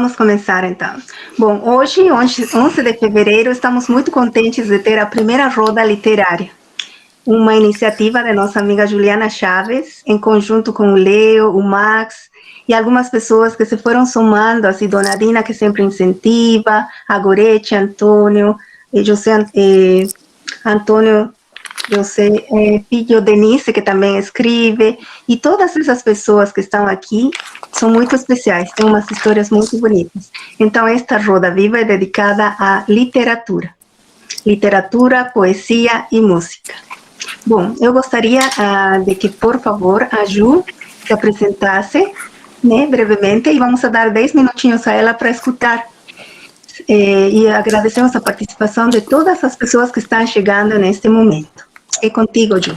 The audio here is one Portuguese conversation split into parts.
Vamos começar então. Bom, hoje, 11 de fevereiro, estamos muito contentes de ter a primeira roda literária, uma iniciativa da nossa amiga Juliana Chaves, em conjunto com o Leo, o Max e algumas pessoas que se foram somando, assim, Dona Dina, que sempre incentiva, a Gorete, Antônio, Antônio José Filho Denise, que também escreve, e todas essas pessoas que estão aqui são muito especiais, têm umas histórias muito bonitas. Então, esta roda viva é dedicada à literatura. Literatura, poesia e música. Bom, eu gostaria de que, por favor, a Ju se apresentasse, né, brevemente, e vamos dar 10 minutinhos a ela para escutar. E agradecemos a participação de todas as pessoas que estão chegando neste momento. É contigo, Ju.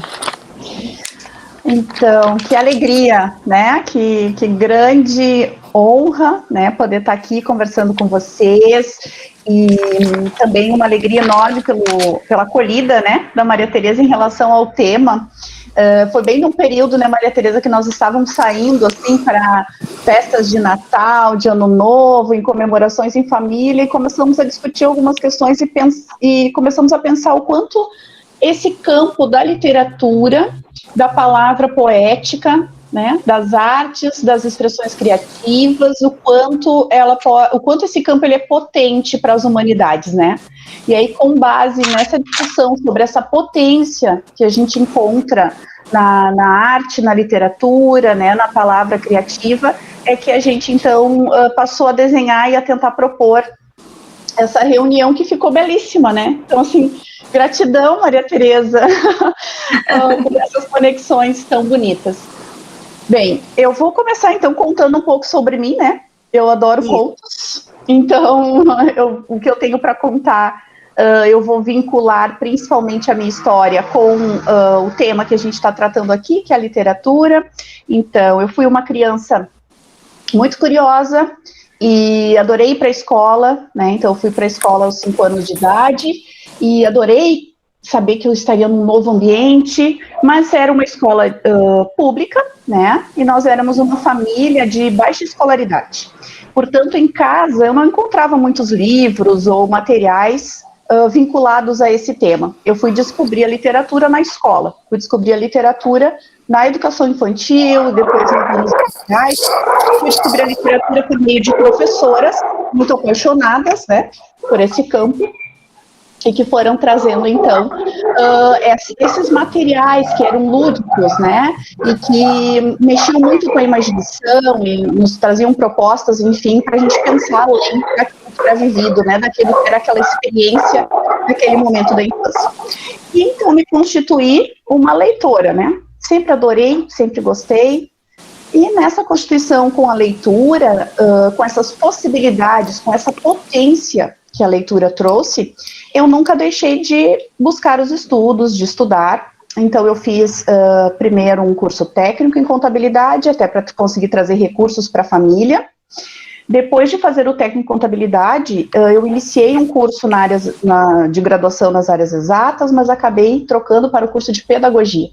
Então, que alegria, né? Que grande honra, né? Poder estar aqui conversando com vocês e também uma alegria enorme pela acolhida, né? Da Maria Tereza em relação ao tema. Foi bem num período, né, Maria Tereza, que nós estávamos saindo, assim, para festas de Natal, de Ano Novo, em comemorações em família, e começamos a discutir algumas questões e começamos a pensar o quanto esse campo da literatura, da palavra poética, né, das artes, das expressões criativas, o quanto esse campo ele é potente para as humanidades, né? E aí, com base nessa discussão sobre essa potência que a gente encontra na arte, na literatura, né, na palavra criativa, é que a gente, então, passou a desenhar e a tentar propor essa reunião que ficou belíssima, né? Então, assim, gratidão, Maria Tereza, por essas conexões tão bonitas. Bem, eu vou começar, então, contando um pouco sobre mim, né? Eu adoro contos, então, o que eu tenho para contar, eu vou vincular principalmente a minha história com o tema que a gente está tratando aqui, que é a literatura. Então, eu fui uma criança muito curiosa, e adorei ir para a escola, né? Então eu fui para a escola aos 5 anos de idade e adorei saber que eu estaria num novo ambiente, mas era uma escola pública, né? E nós éramos uma família de baixa escolaridade. Portanto, em casa eu não encontrava muitos livros ou materiais vinculados a esse tema. Eu fui descobrir a literatura na escola, fui descobrir a literatura na educação infantil, depois nos anos iniciais, fui descobrir a literatura por meio de professoras muito apaixonadas, né, por esse campo, e que foram trazendo, então, esses materiais que eram lúdicos, né, e que mexiam muito com a imaginação e nos traziam propostas, enfim, para a gente pensar além daquilo que era vivido, né, daquilo que era aquela experiência naquele momento da infância. E, então, me constituí uma leitora, né, sempre adorei, sempre gostei, e nessa constituição com a leitura, com essas possibilidades, com essa potência que a leitura trouxe, eu nunca deixei de buscar os estudos, de estudar. Então eu fiz primeiro um curso técnico em contabilidade, até para conseguir trazer recursos para a família. Depois de fazer o técnico em contabilidade, eu iniciei um curso de graduação nas áreas exatas, mas acabei trocando para o curso de pedagogia.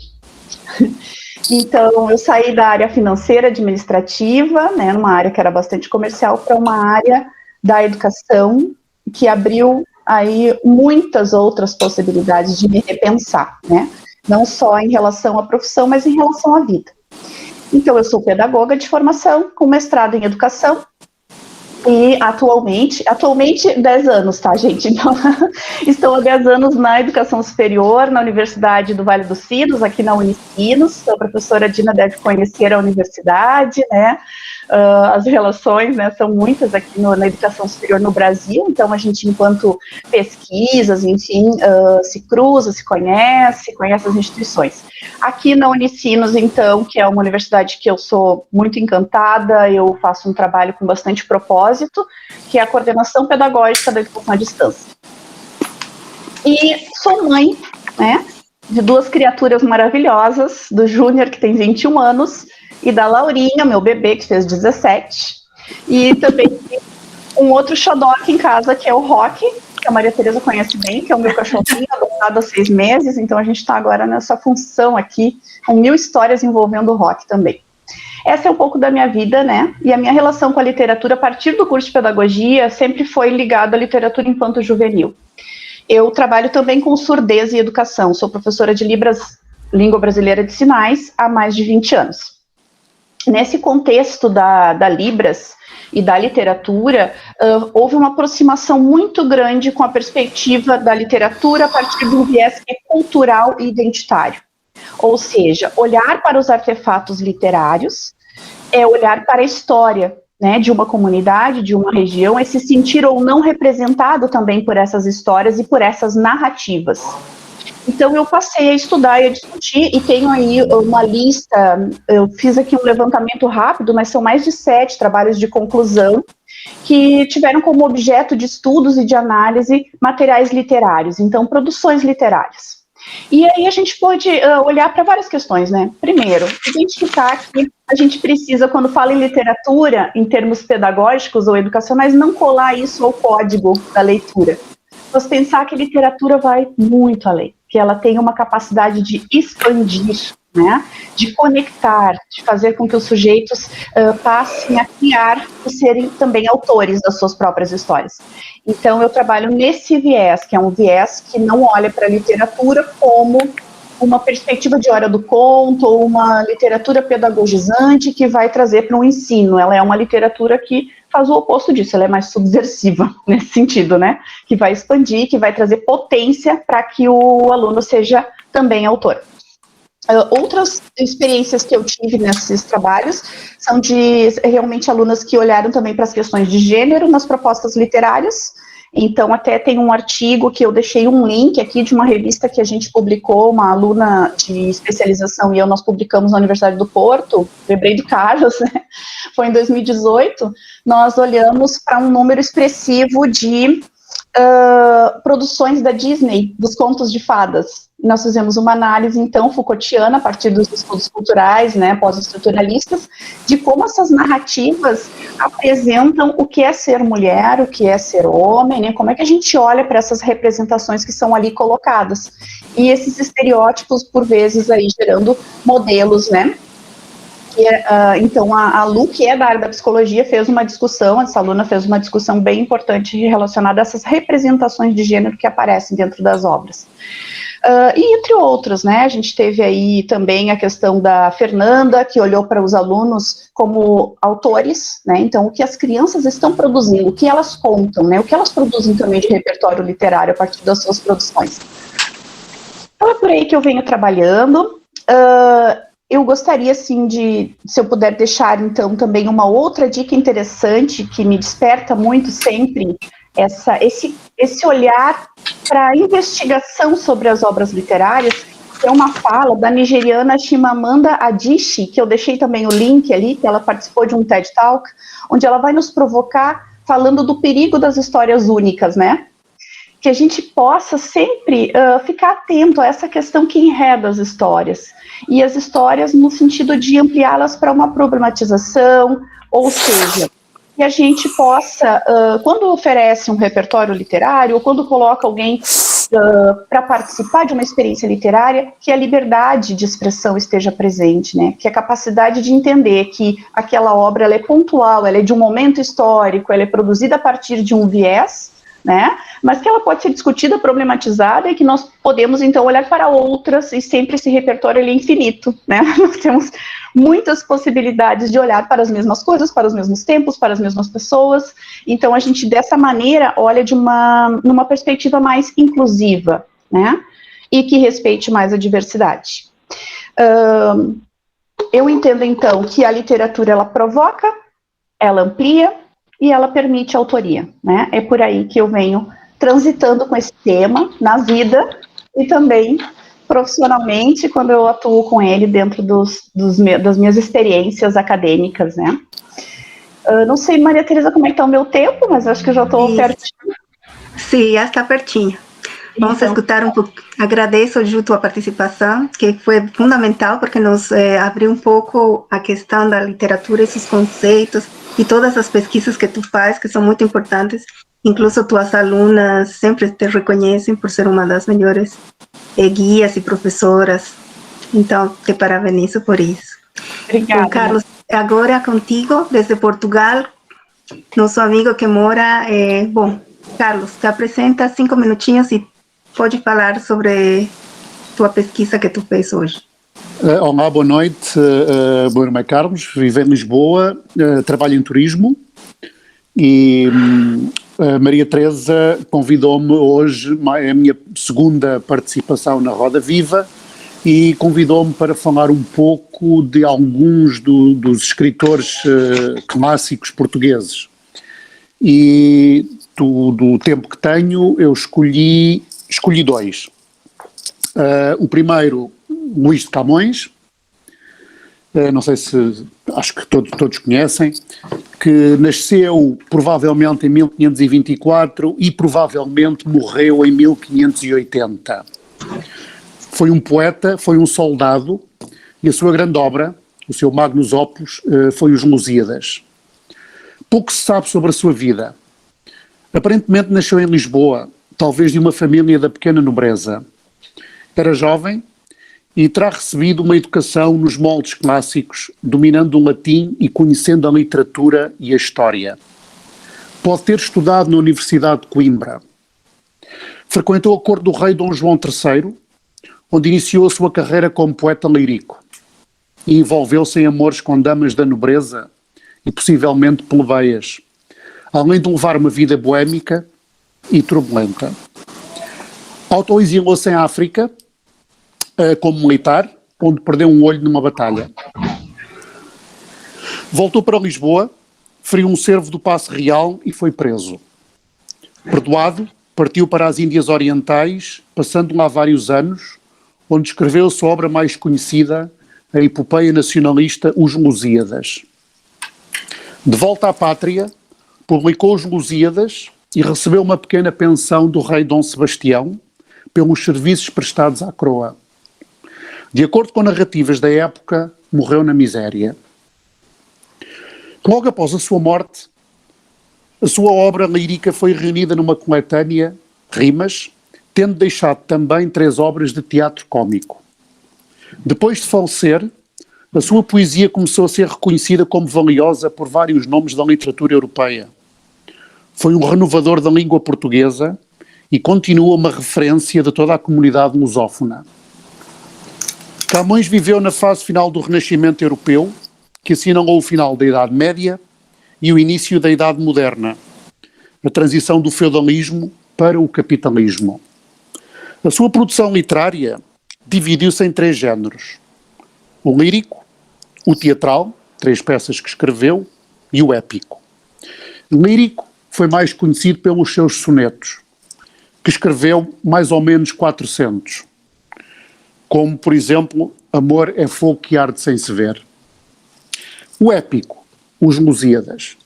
Então, eu saí da área financeira administrativa, né, numa área que era bastante comercial, para uma área da educação, que abriu aí muitas outras possibilidades de me repensar, né, não só em relação à profissão, mas em relação à vida. Então, eu sou pedagoga de formação, com mestrado em educação, e atualmente 10 anos, tá, gente? Então, estou há 10 anos na educação superior, na Universidade do Vale dos Sinos, aqui na Unicinos. A professora Dina deve conhecer a universidade, né? As relações, né, são muitas aqui na educação superior no Brasil, então a gente, enquanto pesquisas, enfim, se cruza, se conhece as instituições. Aqui na Unicinos, então, que é uma universidade que eu sou muito encantada, eu faço um trabalho com bastante propósito, que é a coordenação pedagógica da educação à distância. E sou mãe, né, de 2 criaturas maravilhosas, do Júnior, que tem 21 anos, e da Laurinha, meu bebê, que fez 17, e também um outro xodó aqui em casa, que é o Rock, que a Maria Tereza conhece bem, que é o meu cachorrinho, adotado há 6 meses, então a gente está agora nessa função aqui, com 1000 histórias envolvendo o Rock também. Essa é um pouco da minha vida, né? E a minha relação com a literatura, a partir do curso de pedagogia, sempre foi ligada à literatura infanto-juvenil. Eu trabalho também com surdez e educação. Sou professora de Libras, Língua Brasileira de Sinais, há mais de 20 anos. Nesse contexto da Libras e da literatura, houve uma aproximação muito grande com a perspectiva da literatura a partir de um viés que é cultural e identitário. Ou seja, olhar para os artefatos literários é olhar para a história, né, de uma comunidade, de uma região, é se sentir ou não representado também por essas histórias e por essas narrativas. Então eu passei a estudar e a discutir, e tenho aí uma lista, eu fiz aqui um levantamento rápido, mas são mais de 7 trabalhos de conclusão, que tiveram como objeto de estudos e de análise materiais literários, então produções literárias. E aí a gente pode olhar para várias questões, né? Primeiro, identificar que a gente precisa, quando fala em literatura, em termos pedagógicos ou educacionais, não colar isso ao código da leitura. Mas pensar que a literatura vai muito além, que ela tem uma capacidade de expandir, né? De conectar, de fazer com que os sujeitos passem a criar e serem também autores das suas próprias histórias. Então eu trabalho nesse viés, que é um viés que não olha para a literatura como uma perspectiva de hora do conto, ou uma literatura pedagogizante que vai trazer para um ensino. Ela é uma literatura que faz o oposto disso, ela é mais subversiva nesse sentido, né? Que vai expandir, que vai trazer potência para que o aluno seja também autor. Outras experiências que eu tive nesses trabalhos são de realmente alunas que olharam também para as questões de gênero nas propostas literárias. Então, até tem um artigo que eu deixei um link aqui de uma revista que a gente publicou, uma aluna de especialização e eu, nós publicamos na Universidade do Porto, lembrei do Carlos, né? Foi em 2018, nós olhamos para um número expressivo de produções da Disney, dos contos de fadas. Nós fizemos uma análise, então, Foucaultiana, a partir dos estudos culturais, né, pós-estruturalistas, de como essas narrativas apresentam o que é ser mulher, o que é ser homem, né, como é que a gente olha para essas representações que são ali colocadas. E esses estereótipos, por vezes, aí gerando modelos, né. Então, a Lu, que é da área da psicologia, fez uma discussão, essa aluna fez uma discussão bem importante relacionada a essas representações de gênero que aparecem dentro das obras. E entre outros, né, a gente teve aí também a questão da Fernanda, que olhou para os alunos como autores, né, então o que as crianças estão produzindo, o que elas contam, né, o que elas produzem também de repertório literário a partir das suas produções. Então é por aí que eu venho trabalhando. Eu gostaria, assim, se eu puder deixar, então, também uma outra dica interessante que me desperta muito sempre, esse olhar para a investigação sobre as obras literárias, que é uma fala da nigeriana Chimamanda Adichie, que eu deixei também o link ali, que ela participou de um TED Talk, onde ela vai nos provocar falando do perigo das histórias únicas, né? Que a gente possa sempre ficar atento a essa questão que enreda as histórias. E as histórias no sentido de ampliá-las para uma problematização, ou seja, que a gente possa, quando oferece um repertório literário, ou quando coloca alguém para participar de uma experiência literária, que a liberdade de expressão esteja presente, né? Que a capacidade de entender que aquela obra ela é pontual, ela é de um momento histórico, ela é produzida a partir de um viés, né? Mas que ela pode ser discutida, problematizada, e que nós podemos, então, olhar para outras, e sempre esse repertório ele é infinito, né? Nós temos muitas possibilidades de olhar para as mesmas coisas, para os mesmos tempos, para as mesmas pessoas, então a gente, dessa maneira, olha numa perspectiva mais inclusiva, né? E que respeite mais a diversidade. Eu entendo, então, que a literatura, ela provoca, ela amplia, e ela permite a autoria, né? É por aí que eu venho transitando com esse tema na vida e também profissionalmente, quando eu atuo com ele dentro das minhas experiências acadêmicas, né? Não sei, Maria Teresa, como é que está o meu tempo, mas acho que eu já estou pertinho. Sim, já está pertinho. Vamos então escutar um pouco. Agradeço, Ju, tua participação, que foi fundamental, porque nos abriu um pouco a questão da literatura, esses conceitos, e todas as pesquisas que tu faz, que são muito importantes. Incluso tuas alunas sempre te reconhecem por ser uma das melhores guias e professoras. Então, te parabenizo por isso. Obrigada. Carlos, agora contigo, desde Portugal, nosso amigo que mora, bom, Carlos, te apresenta 5 minutinhos e pode falar sobre tua pesquisa que tu fez hoje. Olá, boa noite. Meu nome é Carlos, vivo em Lisboa, trabalho em turismo e a Maria Teresa convidou-me hoje, é a minha segunda participação na Roda Viva, e convidou-me para falar um pouco de alguns dos escritores clássicos portugueses. E do tempo que tenho, eu escolhi 2. O primeiro, Luís de Camões, não sei se, acho que todos conhecem, que nasceu provavelmente em 1524 e provavelmente morreu em 1580. Foi um poeta, foi um soldado, e a sua grande obra, o seu magnus opus, foi Os Lusíadas. Pouco se sabe sobre a sua vida. Aparentemente nasceu em Lisboa, talvez de uma família da pequena nobreza. Era jovem e terá recebido uma educação nos moldes clássicos, dominando o latim e conhecendo a literatura e a história. Pode ter estudado na Universidade de Coimbra. Frequentou a corte do rei Dom João III, onde iniciou a sua carreira como poeta lírico, e envolveu-se em amores com damas da nobreza e possivelmente plebeias, além de levar uma vida boémica e turbulenta. Autoexilou-se em África, como militar, onde perdeu um olho numa batalha. Voltou para Lisboa, feriu um cervo do Paço Real e foi preso. Perdoado, partiu para as Índias Orientais, passando lá vários anos, onde escreveu a sua obra mais conhecida, a epopeia nacionalista Os Lusíadas. De volta à pátria, publicou Os Lusíadas e recebeu uma pequena pensão do rei Dom Sebastião pelos serviços prestados à coroa. De acordo com narrativas da época, morreu na miséria. Logo após a sua morte, a sua obra lírica foi reunida numa coletânea, Rimas, tendo deixado também 3 obras de teatro cômico. Depois de falecer, a sua poesia começou a ser reconhecida como valiosa por vários nomes da literatura europeia. Foi um renovador da língua portuguesa e continua uma referência de toda a comunidade lusófona. Camões viveu na fase final do Renascimento Europeu, que assinalou o final da Idade Média e o início da Idade Moderna, a transição do feudalismo para o capitalismo. A sua produção literária dividiu-se em 3 géneros: o lírico, o teatral, 3 peças que escreveu, e o épico. O lírico foi mais conhecido pelos seus sonetos, que escreveu mais ou menos 400, como, por exemplo, Amor é fogo que arde sem se ver. O épico, Os Lusíadas,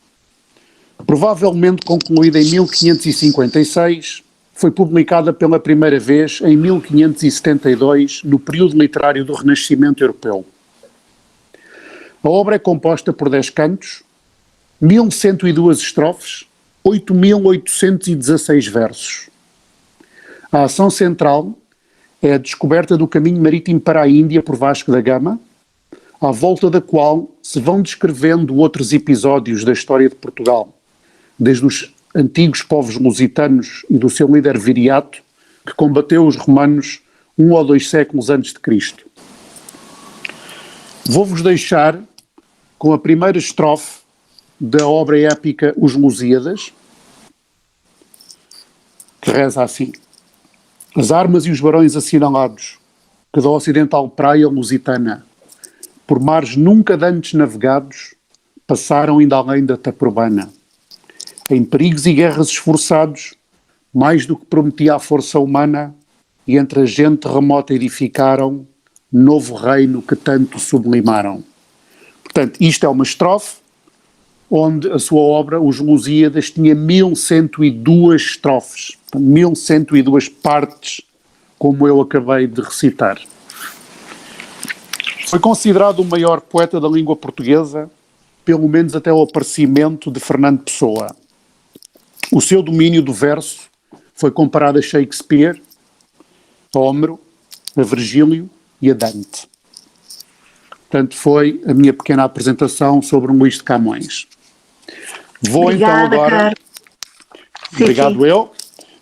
provavelmente concluída em 1556, foi publicada pela primeira vez em 1572, no período literário do Renascimento Europeu. A obra é composta por 10 cantos, 1102 estrofes, 8816 versos. A ação central é a descoberta do caminho marítimo para a Índia por Vasco da Gama, à volta da qual se vão descrevendo outros episódios da história de Portugal, desde os antigos povos lusitanos e do seu líder Viriato, que combateu os romanos 1 ou 2 séculos antes de Cristo. Vou-vos deixar com a primeira estrofe da obra épica Os Lusíadas, que reza assim: as armas e os barões assinalados, que da ocidental praia lusitana, por mares nunca dantes navegados, passaram ainda além da Taprobana. Em perigos e guerras esforçados, mais do que prometia a força humana, e entre a gente remota edificaram novo reino que tanto sublimaram. Portanto, isto é uma estrofe onde a sua obra, Os Lusíadas, tinha 1102 estrofes, 1102 partes, como eu acabei de recitar. Foi considerado o maior poeta da língua portuguesa, pelo menos até o aparecimento de Fernando Pessoa. O seu domínio do verso foi comparado a Shakespeare, a Homero, a Virgílio e a Dante. Portanto, foi a minha pequena apresentação sobre o Luís de Camões. Vou Obrigada, então agora... Carlos. Sim, Obrigado sim. eu.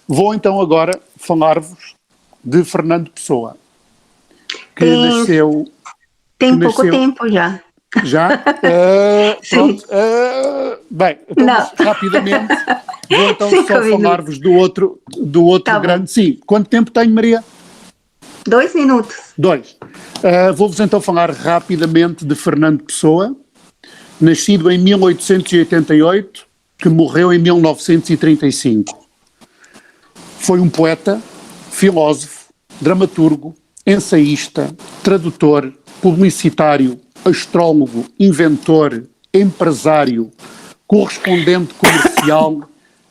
Vou então agora falar-vos de Fernando Pessoa, que nasceu... Tem pouco tempo já. Já? Pronto. Bem, então rapidamente vou então só falar-vos do outro tá grande... Bom. Sim, quanto tempo tenho, Maria? 2 minutos. 2. Vou-vos então falar rapidamente de Fernando Pessoa, nascido em 1888, que morreu em 1935. Foi um poeta, filósofo, dramaturgo, ensaísta, tradutor, publicitário, astrólogo, inventor, empresário, correspondente comercial,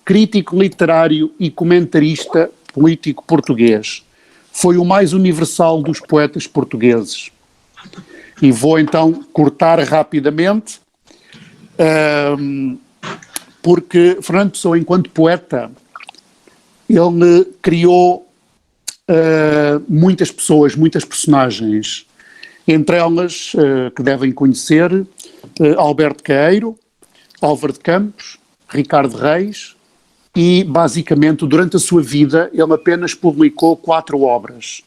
crítico literário e comentarista político português. Foi o mais universal dos poetas portugueses. E vou então cortar rapidamente, porque Fernando Pessoa, enquanto poeta, ele criou muitas pessoas, muitas personagens. Entre elas, que devem conhecer, Alberto Queiro, Álvaro de Campos, Ricardo Reis, e basicamente durante a sua vida ele apenas publicou 4 obras,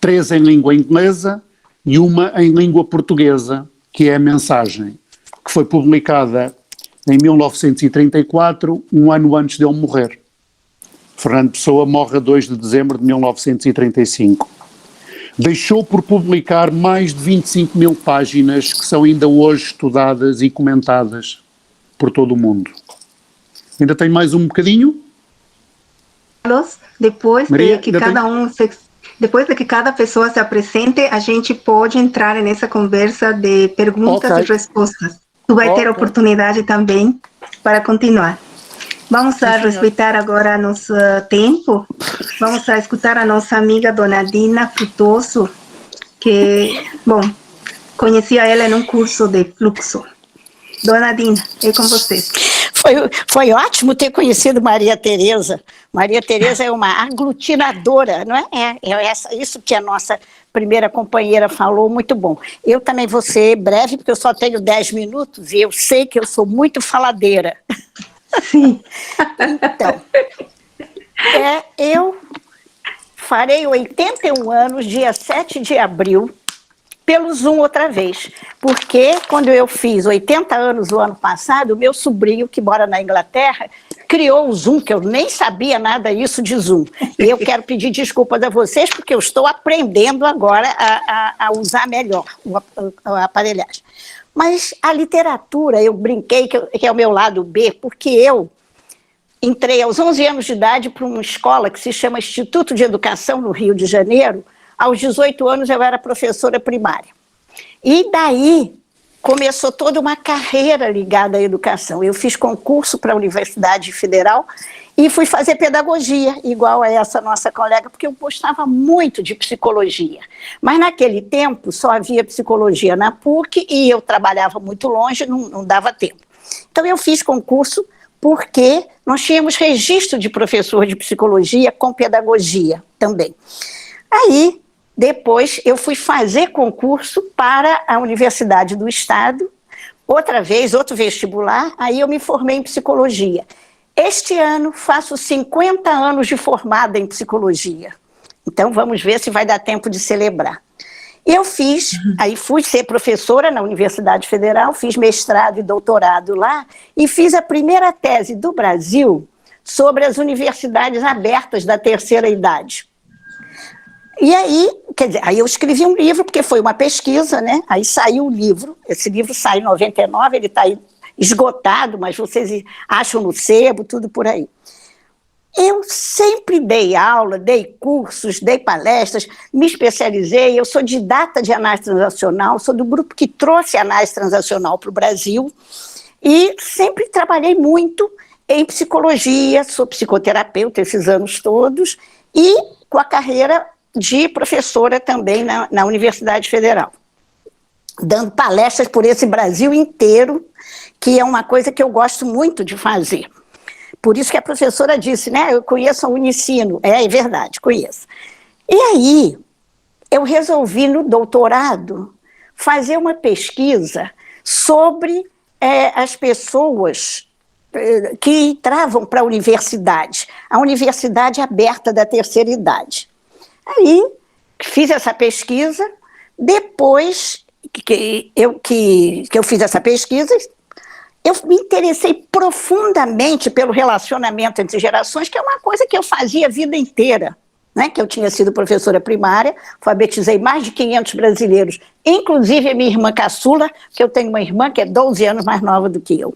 3 em língua inglesa e uma em língua portuguesa, que é a Mensagem, que foi publicada em 1934, um ano antes de ele morrer. Fernando Pessoa morre a 2 de dezembro de 1935. Deixou por publicar mais de 25 mil páginas que são ainda hoje estudadas e comentadas por todo o mundo. Ainda tem mais um bocadinho? Depois de que cada pessoa se apresente, a gente pode entrar nessa conversa de perguntas e respostas. Tu vai ter oportunidade também para continuar. Vamos a respeitar agora nosso tempo. Vamos a escutar a nossa amiga Dona Dina Frutoso, que, bom, conhecia ela em um curso de fluxo. Dona Dina, é com você. Foi ótimo ter conhecido Maria Tereza. Maria Tereza é uma aglutinadora, não é? Isso que a nossa primeira companheira falou, muito bom. Eu também vou ser breve, porque eu só tenho 10 minutos e eu sei que eu sou muito faladeira. Sim. Então, eu farei 81 anos, dia 7 de abril, pelo Zoom outra vez, porque quando eu fiz 80 anos no ano passado, o meu sobrinho, que mora na Inglaterra, criou o Zoom, que eu nem sabia nada isso de Zoom. E eu quero pedir desculpas a vocês, porque eu estou aprendendo agora a usar melhor a aparelhagem. Mas a literatura, eu brinquei que é o meu lado B, porque eu entrei aos 11 anos de idade para uma escola que se chama Instituto de Educação, no Rio de Janeiro. Aos 18 anos eu era professora primária. E daí começou toda uma carreira ligada à educação. Eu fiz concurso para a Universidade Federal e fui fazer pedagogia, igual a essa nossa colega, porque eu gostava muito de psicologia. Mas naquele tempo só havia psicologia na PUC e eu trabalhava muito longe, não dava tempo. Então eu fiz concurso porque nós tínhamos registro de professor de psicologia com pedagogia também. Aí, depois, eu fui fazer concurso para a Universidade do Estado, outra vez, outro vestibular, aí eu me formei em psicologia. Este ano faço 50 anos de formada em psicologia. Então vamos ver se vai dar tempo de celebrar. Eu aí fui ser professora na Universidade Federal, fiz mestrado e doutorado lá, e fiz a primeira tese do Brasil sobre as universidades abertas da terceira idade. E aí, quer dizer, aí eu escrevi um livro, porque foi uma pesquisa, né? Aí saiu o livro, esse livro sai em 99, ele está esgotado, mas vocês acham no sebo, tudo por aí. Eu sempre dei aula, dei cursos, dei palestras, me especializei, eu sou didata de análise transacional, sou do grupo que trouxe a análise transacional para o Brasil, e sempre trabalhei muito em psicologia, sou psicoterapeuta esses anos todos, e com a carreira de professora também na Universidade Federal, dando palestras por esse Brasil inteiro, que é uma coisa que eu gosto muito de fazer. Por isso que a professora disse, né, eu conheço a Unicino. É verdade, conheço. E aí, eu resolvi no doutorado fazer uma pesquisa sobre as pessoas que entravam para a universidade aberta da terceira idade. Aí, fiz essa pesquisa, depois que eu fiz essa pesquisa, eu me interessei profundamente pelo relacionamento entre gerações, que é uma coisa que eu fazia a vida inteira, né? Que eu tinha sido professora primária, alfabetizei mais de 500 brasileiros, inclusive a minha irmã caçula, que eu tenho uma irmã que é 12 anos mais nova do que eu.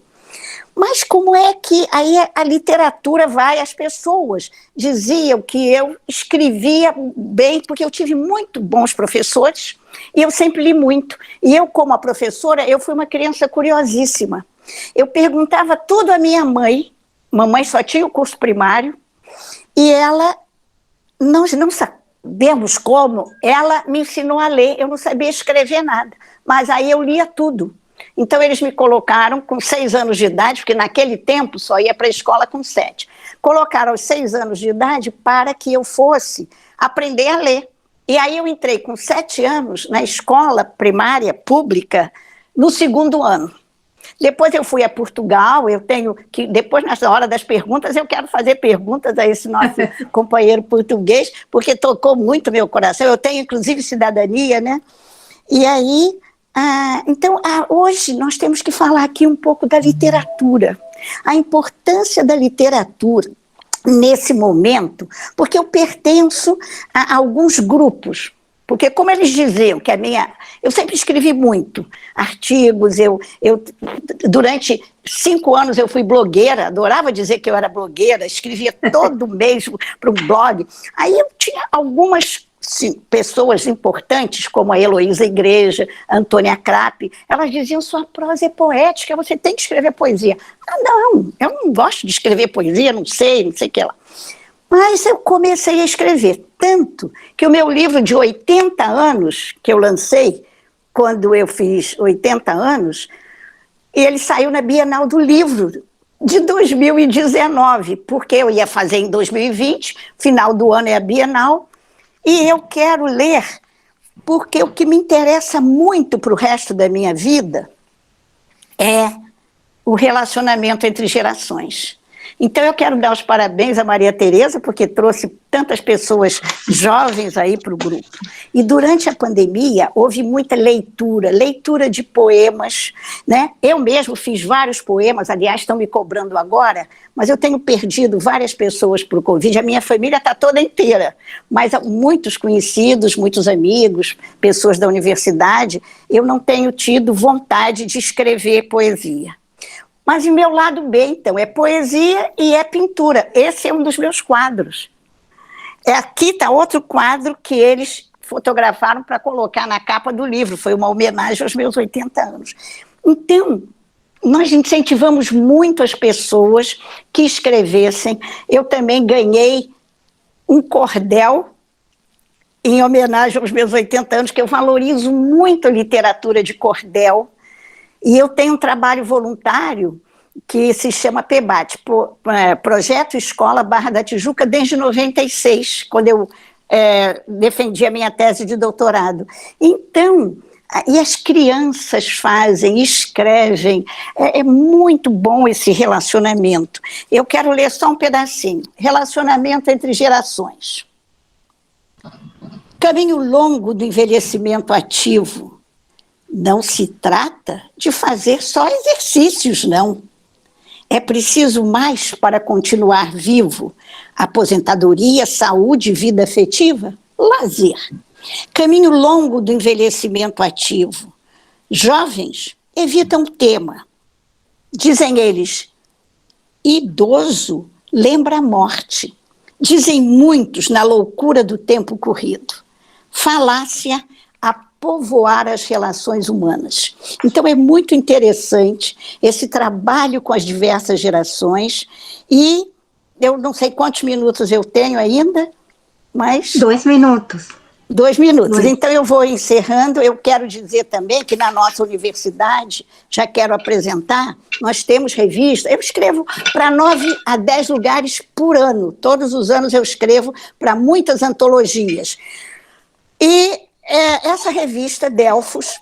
Mas como é que aí a literatura vai às pessoas? Diziam que eu escrevia bem, porque eu tive muito bons professores, e eu sempre li muito. E eu, como a professora, eu fui uma criança curiosíssima. Eu perguntava tudo à minha mãe, mamãe só tinha o curso primário, e ela, não sabemos como, ela me ensinou a ler, eu não sabia escrever nada, mas aí eu lia tudo. Então eles me colocaram com 6 anos de idade, porque naquele tempo só ia para a escola com 7. Colocaram aos 6 anos de idade para que eu fosse aprender a ler. E aí eu entrei com 7 anos na escola primária pública no 2º ano. Depois eu fui a Portugal, eu tenho que, depois nessa hora das perguntas, eu quero fazer perguntas a esse nosso companheiro português, porque tocou muito meu coração, eu tenho inclusive cidadania, né? E aí, então, hoje nós temos que falar aqui um pouco da literatura, a importância da literatura nesse momento, porque eu pertenço a alguns grupos. Porque, como eles diziam, que eu sempre escrevi muito artigos, durante 5 anos eu fui blogueira, adorava dizer que eu era blogueira, escrevia todo mês para um blog. Aí eu tinha algumas pessoas importantes, como a Heloísa Igreja, a Antônia Krapp, elas diziam: sua prosa é poética, você tem que escrever poesia. Não, eu não gosto de escrever poesia, não sei o que lá. Mas eu comecei a escrever, tanto que o meu livro de 80 anos, que eu lancei quando eu fiz 80 anos, ele saiu na Bienal do Livro de 2019, porque eu ia fazer em 2020, final do ano é a Bienal, e eu quero ler, porque o que me interessa muito para o resto da minha vida é o relacionamento entre gerações. Então eu quero dar os parabéns a Maria Tereza, porque trouxe tantas pessoas jovens aí para o grupo. E durante a pandemia houve muita leitura de poemas, né? Eu mesmo fiz vários poemas, aliás, estão me cobrando agora, mas eu tenho perdido várias pessoas para o Covid, a minha família está toda inteira, mas muitos conhecidos, muitos amigos, pessoas da universidade, eu não tenho tido vontade de escrever poesia. Mas o meu lado B, então, é poesia e é pintura. Esse é um dos meus quadros. Aqui está outro quadro que eles fotografaram para colocar na capa do livro. Foi uma homenagem aos meus 80 anos. Então, nós incentivamos muito as pessoas que escrevessem. Eu também ganhei um cordel em homenagem aos meus 80 anos, que eu valorizo muito a literatura de cordel. E eu tenho um trabalho voluntário que se chama PEBAT, Projeto Escola Barra da Tijuca, desde 96, quando eu defendi a minha tese de doutorado. Então, e as crianças fazem, escrevem, é muito bom esse relacionamento. Eu quero ler só um pedacinho. Relacionamento entre gerações. Caminho longo do envelhecimento ativo. Não se trata de fazer só exercícios, não. É preciso mais para continuar vivo. Aposentadoria, saúde, vida afetiva, lazer. Caminho longo do envelhecimento ativo. Jovens evitam o tema. Dizem eles, idoso lembra a morte. Dizem muitos na loucura do tempo corrido. Falácia a povoar as relações humanas. Então é muito interessante esse trabalho com as diversas gerações e eu não sei quantos minutos eu tenho ainda, mas... 2 minutos. 2 minutos. Então eu vou encerrando. Eu quero dizer também que na nossa universidade, já quero apresentar, nós temos revista, eu escrevo para 9 a 10 lugares por ano. Todos os anos eu escrevo para muitas antologias. E essa revista Delfos,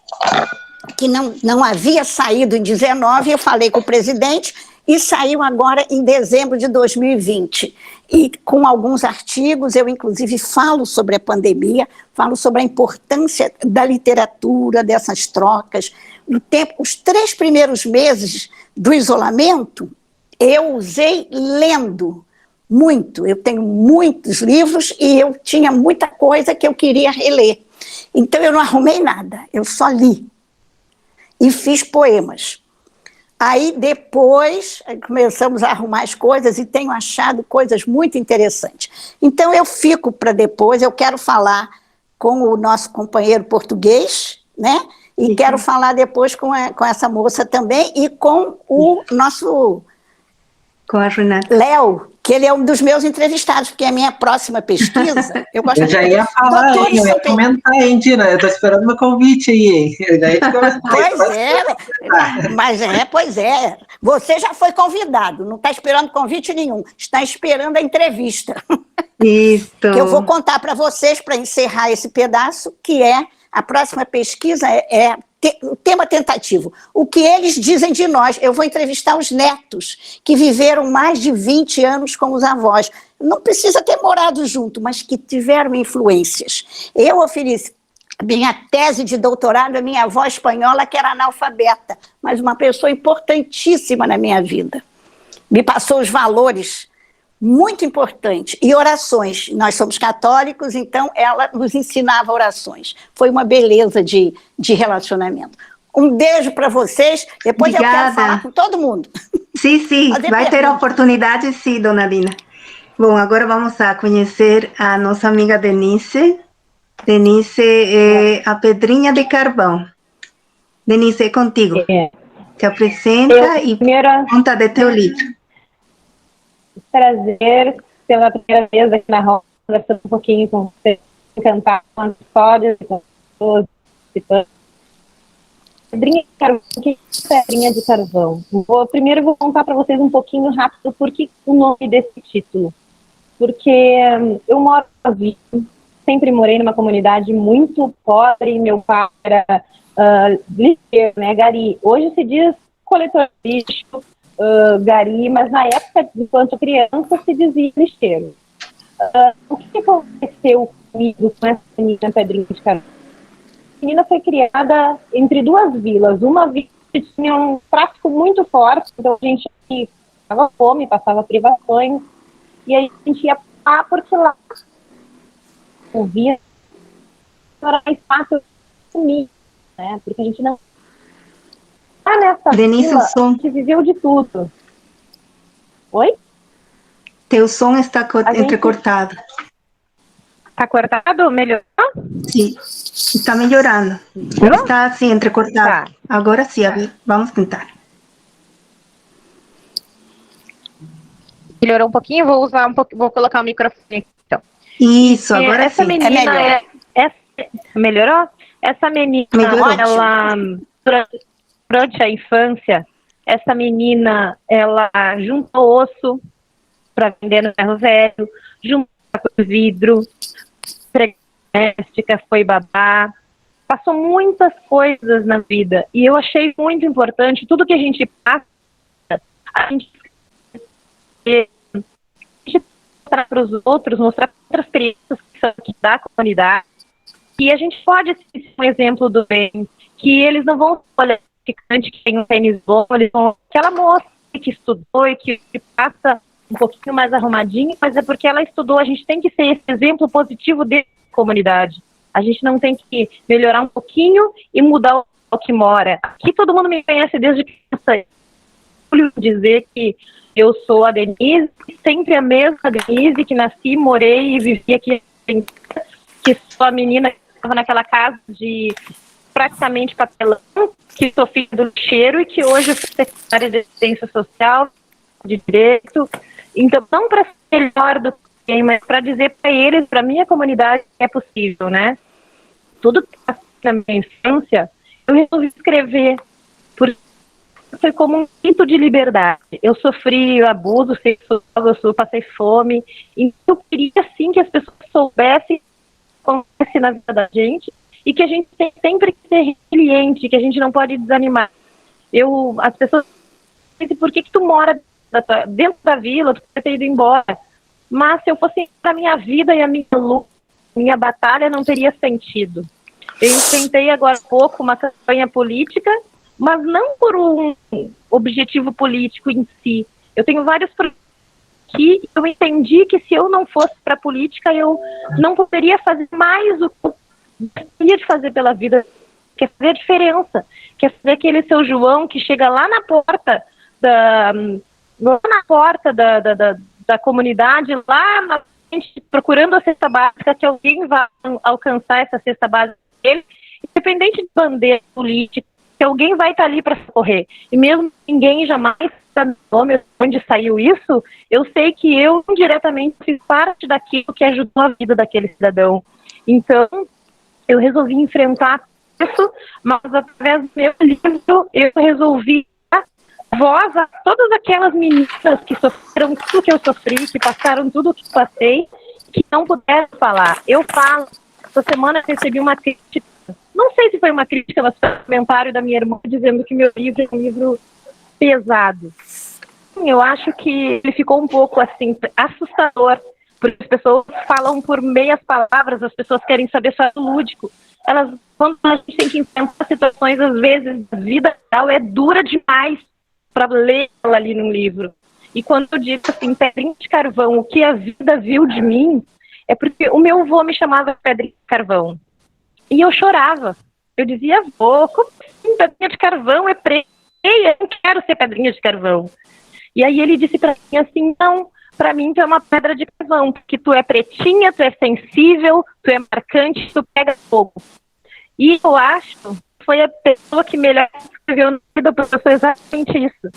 que não havia saído em 19, eu falei com o presidente, e saiu agora em dezembro de 2020. E com alguns artigos, eu inclusive falo sobre a pandemia, falo sobre a importância da literatura, dessas trocas. No tempo, os 3 primeiros meses do isolamento, eu usei lendo muito. Eu tenho muitos livros e eu tinha muita coisa que eu queria reler. Então eu não arrumei nada, eu só li. E fiz poemas. Aí depois começamos a arrumar as coisas e tenho achado coisas muito interessantes. Então eu fico para depois, eu quero falar com o nosso companheiro português, né? E quero falar depois com essa moça também e com o nosso Com a Renata. Léo, que ele é um dos meus entrevistados, porque é a minha próxima pesquisa. Eu já ia falar, hein? Eu ia comentar, hein, Dina? Eu tô esperando meu convite aí, hein? Pois é. Você já foi convidado, não está esperando convite nenhum, está esperando a entrevista. Isso. Que eu vou contar para vocês, para encerrar esse pedaço, que é a próxima pesquisa o tema tentativo. O que eles dizem de nós. Eu vou entrevistar os netos, que viveram mais de 20 anos com os avós. Não precisa ter morado junto, mas que tiveram influências. Eu ofereci minha tese de doutorado à minha avó espanhola, que era analfabeta, mas uma pessoa importantíssima na minha vida. Me passou os valores muito importantes. E orações. Nós somos católicos, então ela nos ensinava orações. Foi uma beleza de relacionamento. Um beijo para vocês. Depois Obrigada. Eu quero falar com todo mundo. Sim, vai ter a oportunidade, sim, dona Dina. Bom, agora vamos a conhecer a nossa amiga Denise. Denise é a Pedrinha de Carvão. Denise, é contigo. Te apresenta e conta de teu livro. Prazer pela primeira vez aqui na roda, conversando um pouquinho com você, encantar com as histórias, com as pessoas. Pedrinha de Carvão, o que é Pedrinha de Carvão? Primeiro vou contar para vocês um pouquinho rápido por que o nome desse título. Porque eu moro no Brasil, sempre morei numa comunidade muito pobre, meu pai era lixeiro, né, gari. Hoje se diz coletor de lixo, gari, mas na época, enquanto criança, se dizia lixeiro. O que aconteceu comigo com essa menina Pedrinha de Carvão? A menina foi criada entre 2 vilas. Uma vila que tinha um tráfico muito forte, então a gente passava fome, passava privações, e a gente ia porque lá ouvia era mais fácil sumir, né? Porque a gente não nessa Denise, vila, o som. a gente viveu de tudo. Oi? Teu som está entrecortado. Está cortado? Melhorou? Sim, está melhorando. Está assim, entrecortado. Tá. Agora sim, vamos tentar. Melhorou um pouquinho? Vou colocar o microfone aqui, então. Isso, agora essa sim. Menina melhorou? Essa menina, ela durante a infância, essa menina, ela juntou osso para vender no ferro velho, juntou vidro, doméstica, foi babá, passou muitas coisas na vida, e eu achei muito importante, tudo que a gente passa, a gente mostrar para os outros, mostrar para outras crianças que são aqui da comunidade, e a gente pode ser um exemplo do bem, que eles não vão olhar ficante que tem um tênis bom, eles vão aquela moça que estudou e que passa um pouquinho mais arrumadinho, mas é porque ela estudou. A gente tem que ser esse exemplo positivo da comunidade. A gente não tem que melhorar um pouquinho e mudar o que mora. Aqui todo mundo me conhece desde criança. Eu dizer que eu sou a Denise, sempre a mesma Denise, que nasci, morei e vivi aqui, que sou a menina que estava naquela casa de praticamente papelão, que sou filha do lixeiro e que hoje sou secretária de assistência social, de direito. Então, não para ser melhor do que mas para dizer para eles, para a minha comunidade, que é possível, né? Tudo que passei na minha infância, eu resolvi escrever, porque foi como um grito de liberdade. Eu sofri abuso sexual, eu passei fome, e eu queria, sim, que as pessoas soubessem o que acontece na vida da gente, e que a gente tem sempre que ser resiliente, que a gente não pode desanimar. As pessoas dizem, por que tu mora dentro da vila, tu poderia ter ido embora? Mas se eu fosse para minha vida e a minha luta, minha batalha não teria sentido. Eu tentei agora há pouco uma campanha política, mas não por um objetivo político em si. Eu tenho vários projetos que eu entendi que se eu não fosse para a política, eu não poderia fazer mais o que eu gostaria de fazer pela vida, que é fazer a diferença, que é fazer aquele seu João que chega lá na porta da comunidade, lá na frente, procurando a cesta básica, que alguém vai alcançar essa cesta básica dele, independente de bandeira política, que alguém vai estar ali para socorrer. E mesmo ninguém jamais sabe onde saiu isso, eu sei que eu indiretamente fiz parte daquilo que ajudou a vida daquele cidadão. Então, eu resolvi enfrentar isso, mas através do meu livro, eu resolvi dar voz a todas aquelas meninas que sofreram tudo que eu sofri, que passaram tudo o que passei, que não puderam falar. Eu falo. Essa semana eu recebi uma crítica, não sei se foi uma crítica, mas foi um comentário da minha irmã dizendo que meu livro é um livro pesado. Eu acho que ele ficou um pouco assim, assustador, porque as pessoas falam por meias palavras, as pessoas querem saber só do lúdico. Quando a gente tem que enfrentar situações, às vezes, a vida real é dura demais para ler ela ali num livro. E quando eu digo assim, pedrinha de carvão, o que a vida viu de mim, é porque o meu avô me chamava pedrinha de carvão. E eu chorava. Eu dizia, avô, como assim pedrinha de carvão é preta? Eu não quero ser pedrinha de carvão. E aí ele disse para mim assim, não, para mim tu é uma pedra de carvão, porque tu é pretinha, tu é sensível, tu é marcante, tu pega fogo. E eu acho que foi a pessoa que melhor escreveu na vida, porque foi exatamente isso.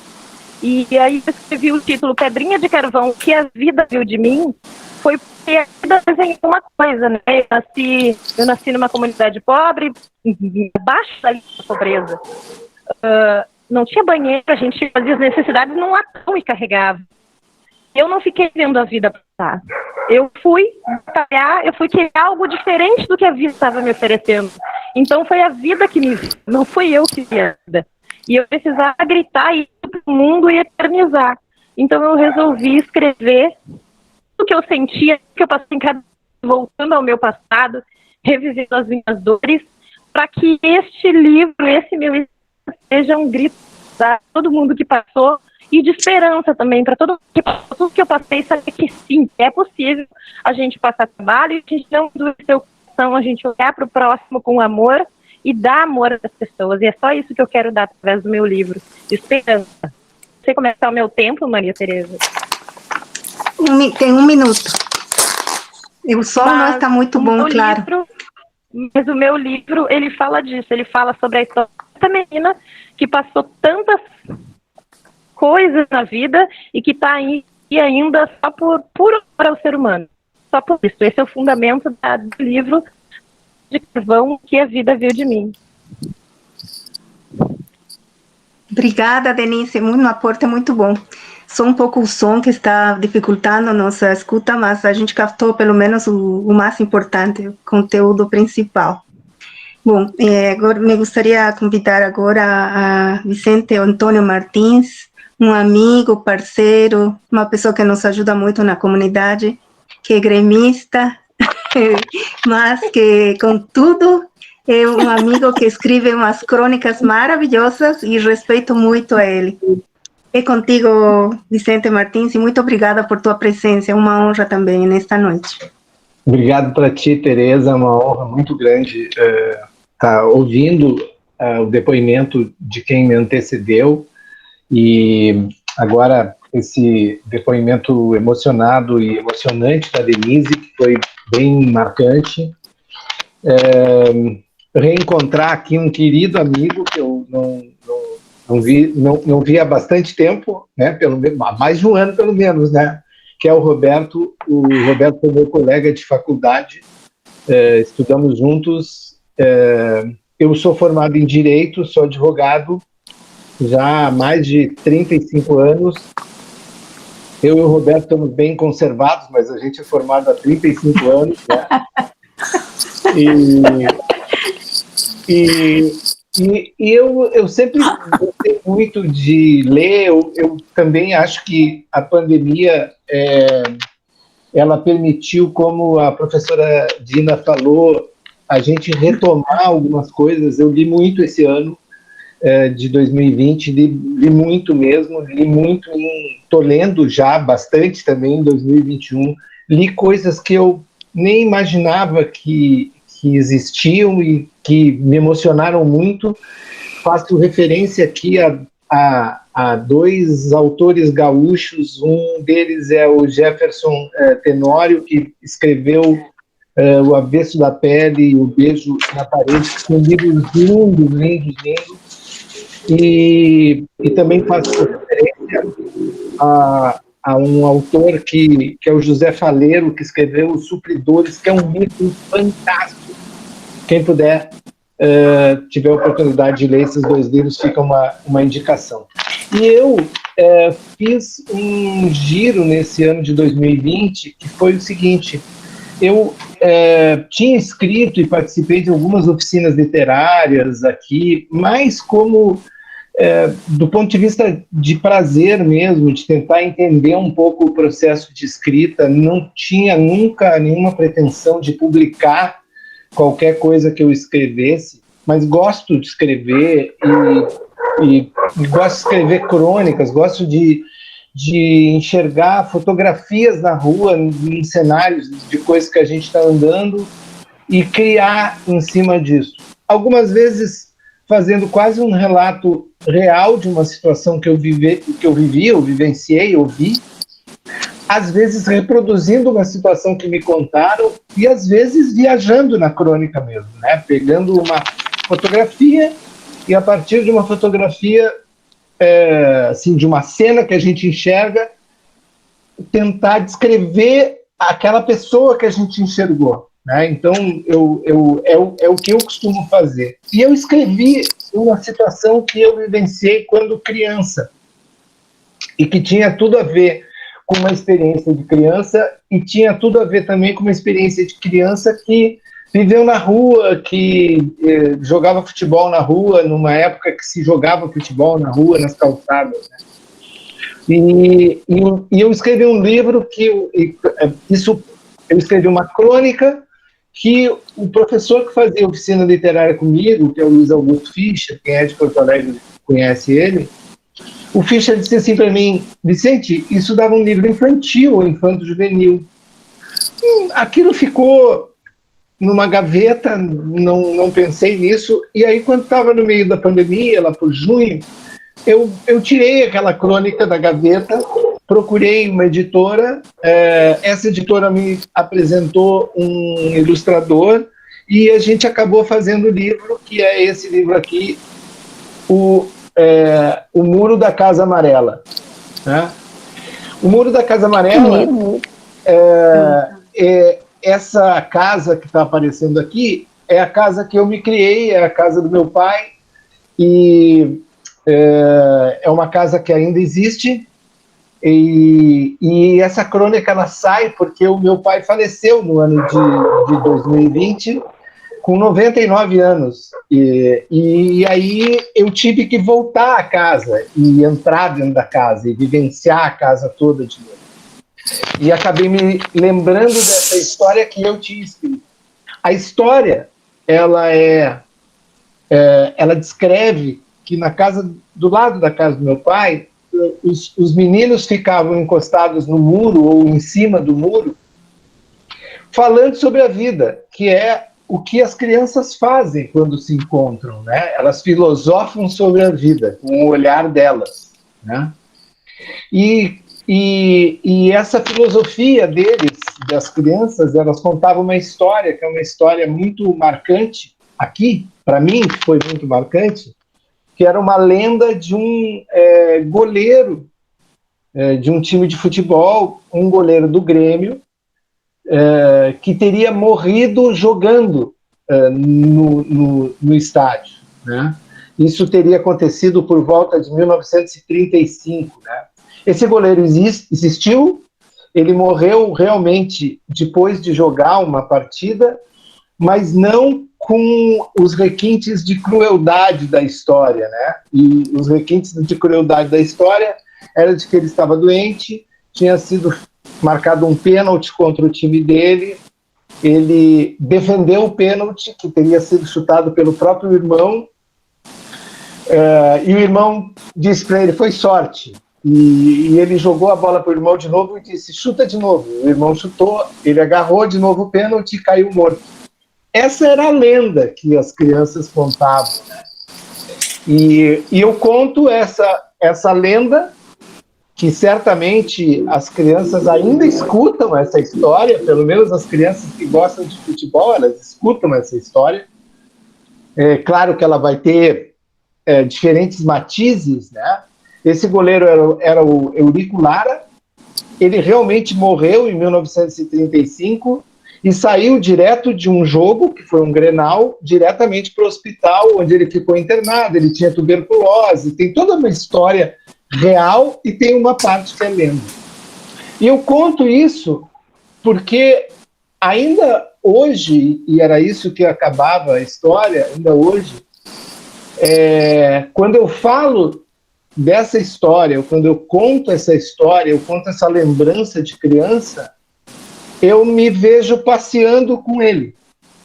E aí eu escrevi o título Pedrinha de Carvão, que a vida viu de mim, foi porque a vida desenhou uma coisa, né? Eu nasci numa comunidade pobre, abaixo da linha da pobreza. Não tinha banheiro, a gente fazia as necessidades num latão e carregava. Eu não fiquei vendo a vida passar. Eu fui batalhar, eu fui querer algo diferente do que a vida estava me oferecendo. Então foi a vida que me viu, não fui eu que vi a vida. E eu precisava gritar isso para o mundo e eternizar. Então eu resolvi escrever o que eu sentia, o que eu passei em cada voltando ao meu passado, revivendo as minhas dores, para que este livro, esse meu livro, seja um grito para todo mundo que passou e de esperança também, para todo mundo que passou, tudo que eu passei, saber que sim, é possível a gente passar trabalho e a gente não endurecer o coração, a gente olhar para o próximo com amor e dar amor às pessoas. E é só isso que eu quero dar através do meu livro, de esperança. Você começar o meu tempo, Maria Tereza? Tem 1 minuto. O som não está muito bom, claro. Mas o meu livro, ele fala disso. Ele fala sobre a história dessa menina que passou tantas coisas na vida e que está aí ainda só por amor ao ser humano. Só por isso. Esse é o fundamento do livro de Carvão, que a vida viu de mim. Obrigada, Denise. Um aporte muito bom. Só um pouco o som que está dificultando nossa escuta, mas a gente captou pelo menos o mais importante, o conteúdo principal. Bom, agora me gostaria de convidar agora a Vicente Antônio Martins, um amigo, parceiro, uma pessoa que nos ajuda muito na comunidade, que é gremista, mas que, contudo, é um amigo que escreve umas crônicas maravilhosas e respeito muito a ele. É contigo, Vicente Martins, e muito obrigada por tua presença, é uma honra também nesta noite. Obrigado para ti, Tereza, é uma honra muito grande estar ouvindo o depoimento de quem me antecedeu, e agora esse depoimento emocionado e emocionante da Denise, que foi bem marcante. Reencontrar aqui um querido amigo que eu não vi há bastante tempo, né, há mais de um ano pelo menos, né, que é o Roberto. O Roberto foi meu colega de faculdade, estudamos juntos. Eu sou formado em Direito, sou advogado já há mais de 35 anos. Eu e o Roberto estamos bem conservados, mas a gente é formado há 35 anos, né? Eu sempre gostei muito de ler. Eu também acho que a pandemia ela permitiu, como a professora Dina falou, a gente retomar algumas coisas. Eu li muito esse ano de 2020, li muito mesmo, estou lendo já bastante também em 2021, li coisas que eu nem imaginava que existiam e que me emocionaram muito. Faço referência aqui a dois autores gaúchos, um deles é o Jefferson Tenório, que escreveu O Avesso da Pele e O Beijo na Parede, que são livros lindos. E também faço referência a um autor que é o José Faleiro, que escreveu Os Supridores, que é um livro fantástico. Quem puder, tiver a oportunidade de ler esses dois livros, fica uma indicação. E eu fiz um giro nesse ano de 2020, que foi o seguinte: eu tinha escrito e participei de algumas oficinas literárias aqui, mas como do ponto de vista de prazer mesmo, de tentar entender um pouco o processo de escrita, não tinha nunca nenhuma pretensão de publicar qualquer coisa que eu escrevesse, mas gosto de escrever e gosto de escrever crônicas, gosto de enxergar fotografias na rua, em cenários de coisas que a gente está andando e criar em cima disso. Algumas vezes fazendo quase um relato real de uma situação que eu vivenciei, eu vi, às vezes reproduzindo uma situação que me contaram e às vezes viajando na crônica mesmo, né? Pegando uma fotografia e a partir de uma fotografia, assim, de uma cena que a gente enxerga, tentar descrever aquela pessoa que a gente enxergou, né? Então, é o que eu costumo fazer. E eu escrevi uma situação que eu vivenciei quando criança e que tinha tudo a ver com uma experiência de criança e tinha tudo a ver também com uma experiência de criança que viveu na rua, que jogava futebol na rua, numa época que se jogava futebol na rua, nas calçadas, né? E eu escrevi um livro eu escrevi uma crônica que o professor que fazia oficina literária comigo, que é o Luiz Augusto Fischer, quem é de Porto Alegre conhece ele, o Fischer disse assim para mim: Vicente, isso dava um livro infantil, ou infanto-juvenil. Aquilo ficou numa gaveta, não pensei nisso, e aí quando estava no meio da pandemia, lá por junho, eu tirei aquela crônica da gaveta, procurei uma editora, essa editora me apresentou um ilustrador, e a gente acabou fazendo o livro, que é esse livro aqui, O Muro da Casa Amarela, né? O Muro da Casa Amarela essa casa que está aparecendo aqui é a casa que eu me criei, é a casa do meu pai, e é uma casa que ainda existe, e essa crônica ela sai porque o meu pai faleceu no ano de 2020, com 99 anos, e aí eu tive que voltar à casa e entrar dentro da casa e vivenciar a casa toda de novo. E acabei me lembrando dessa história que eu tinha escrito. A história, ela descreve que na casa, do lado da casa do meu pai, os meninos ficavam encostados no muro ou em cima do muro, falando sobre a vida, que é o que as crianças fazem quando se encontram, né? Elas filosofam sobre a vida, com o olhar delas, né? E essa filosofia deles, das crianças, elas contavam uma história, que é uma história muito marcante, aqui, para mim, foi muito marcante, que era uma lenda de um goleiro de um time de futebol, um goleiro do Grêmio, que teria morrido jogando no estádio, né? Isso teria acontecido por volta de 1935, né? Esse goleiro existiu, ele morreu realmente depois de jogar uma partida, mas não com os requintes de crueldade da história, né? E os requintes de crueldade da história era de que ele estava doente, tinha sido marcado um pênalti contra o time dele, ele defendeu o pênalti que teria sido chutado pelo próprio irmão, e o irmão disse para ele, foi sorte. E ele jogou a bola para o irmão de novo e disse, chuta de novo. O irmão chutou, ele agarrou de novo o pênalti e caiu morto. Essa era a lenda que as crianças contavam, né? E eu conto essa lenda, que certamente as crianças ainda escutam essa história, pelo menos as crianças que gostam de futebol, elas escutam essa história. É claro que ela vai ter diferentes matizes, né? Esse goleiro era o Eurico Lara, ele realmente morreu em 1935 e saiu direto de um jogo, que foi um Grenal, diretamente para o hospital, onde ele ficou internado, ele tinha tuberculose, tem toda uma história real e tem uma parte que é lenda. E eu conto isso porque ainda hoje, e era isso que acabava a história, ainda hoje, quando eu falo dessa história, quando eu conto essa história, eu conto essa lembrança de criança, eu me vejo passeando com ele,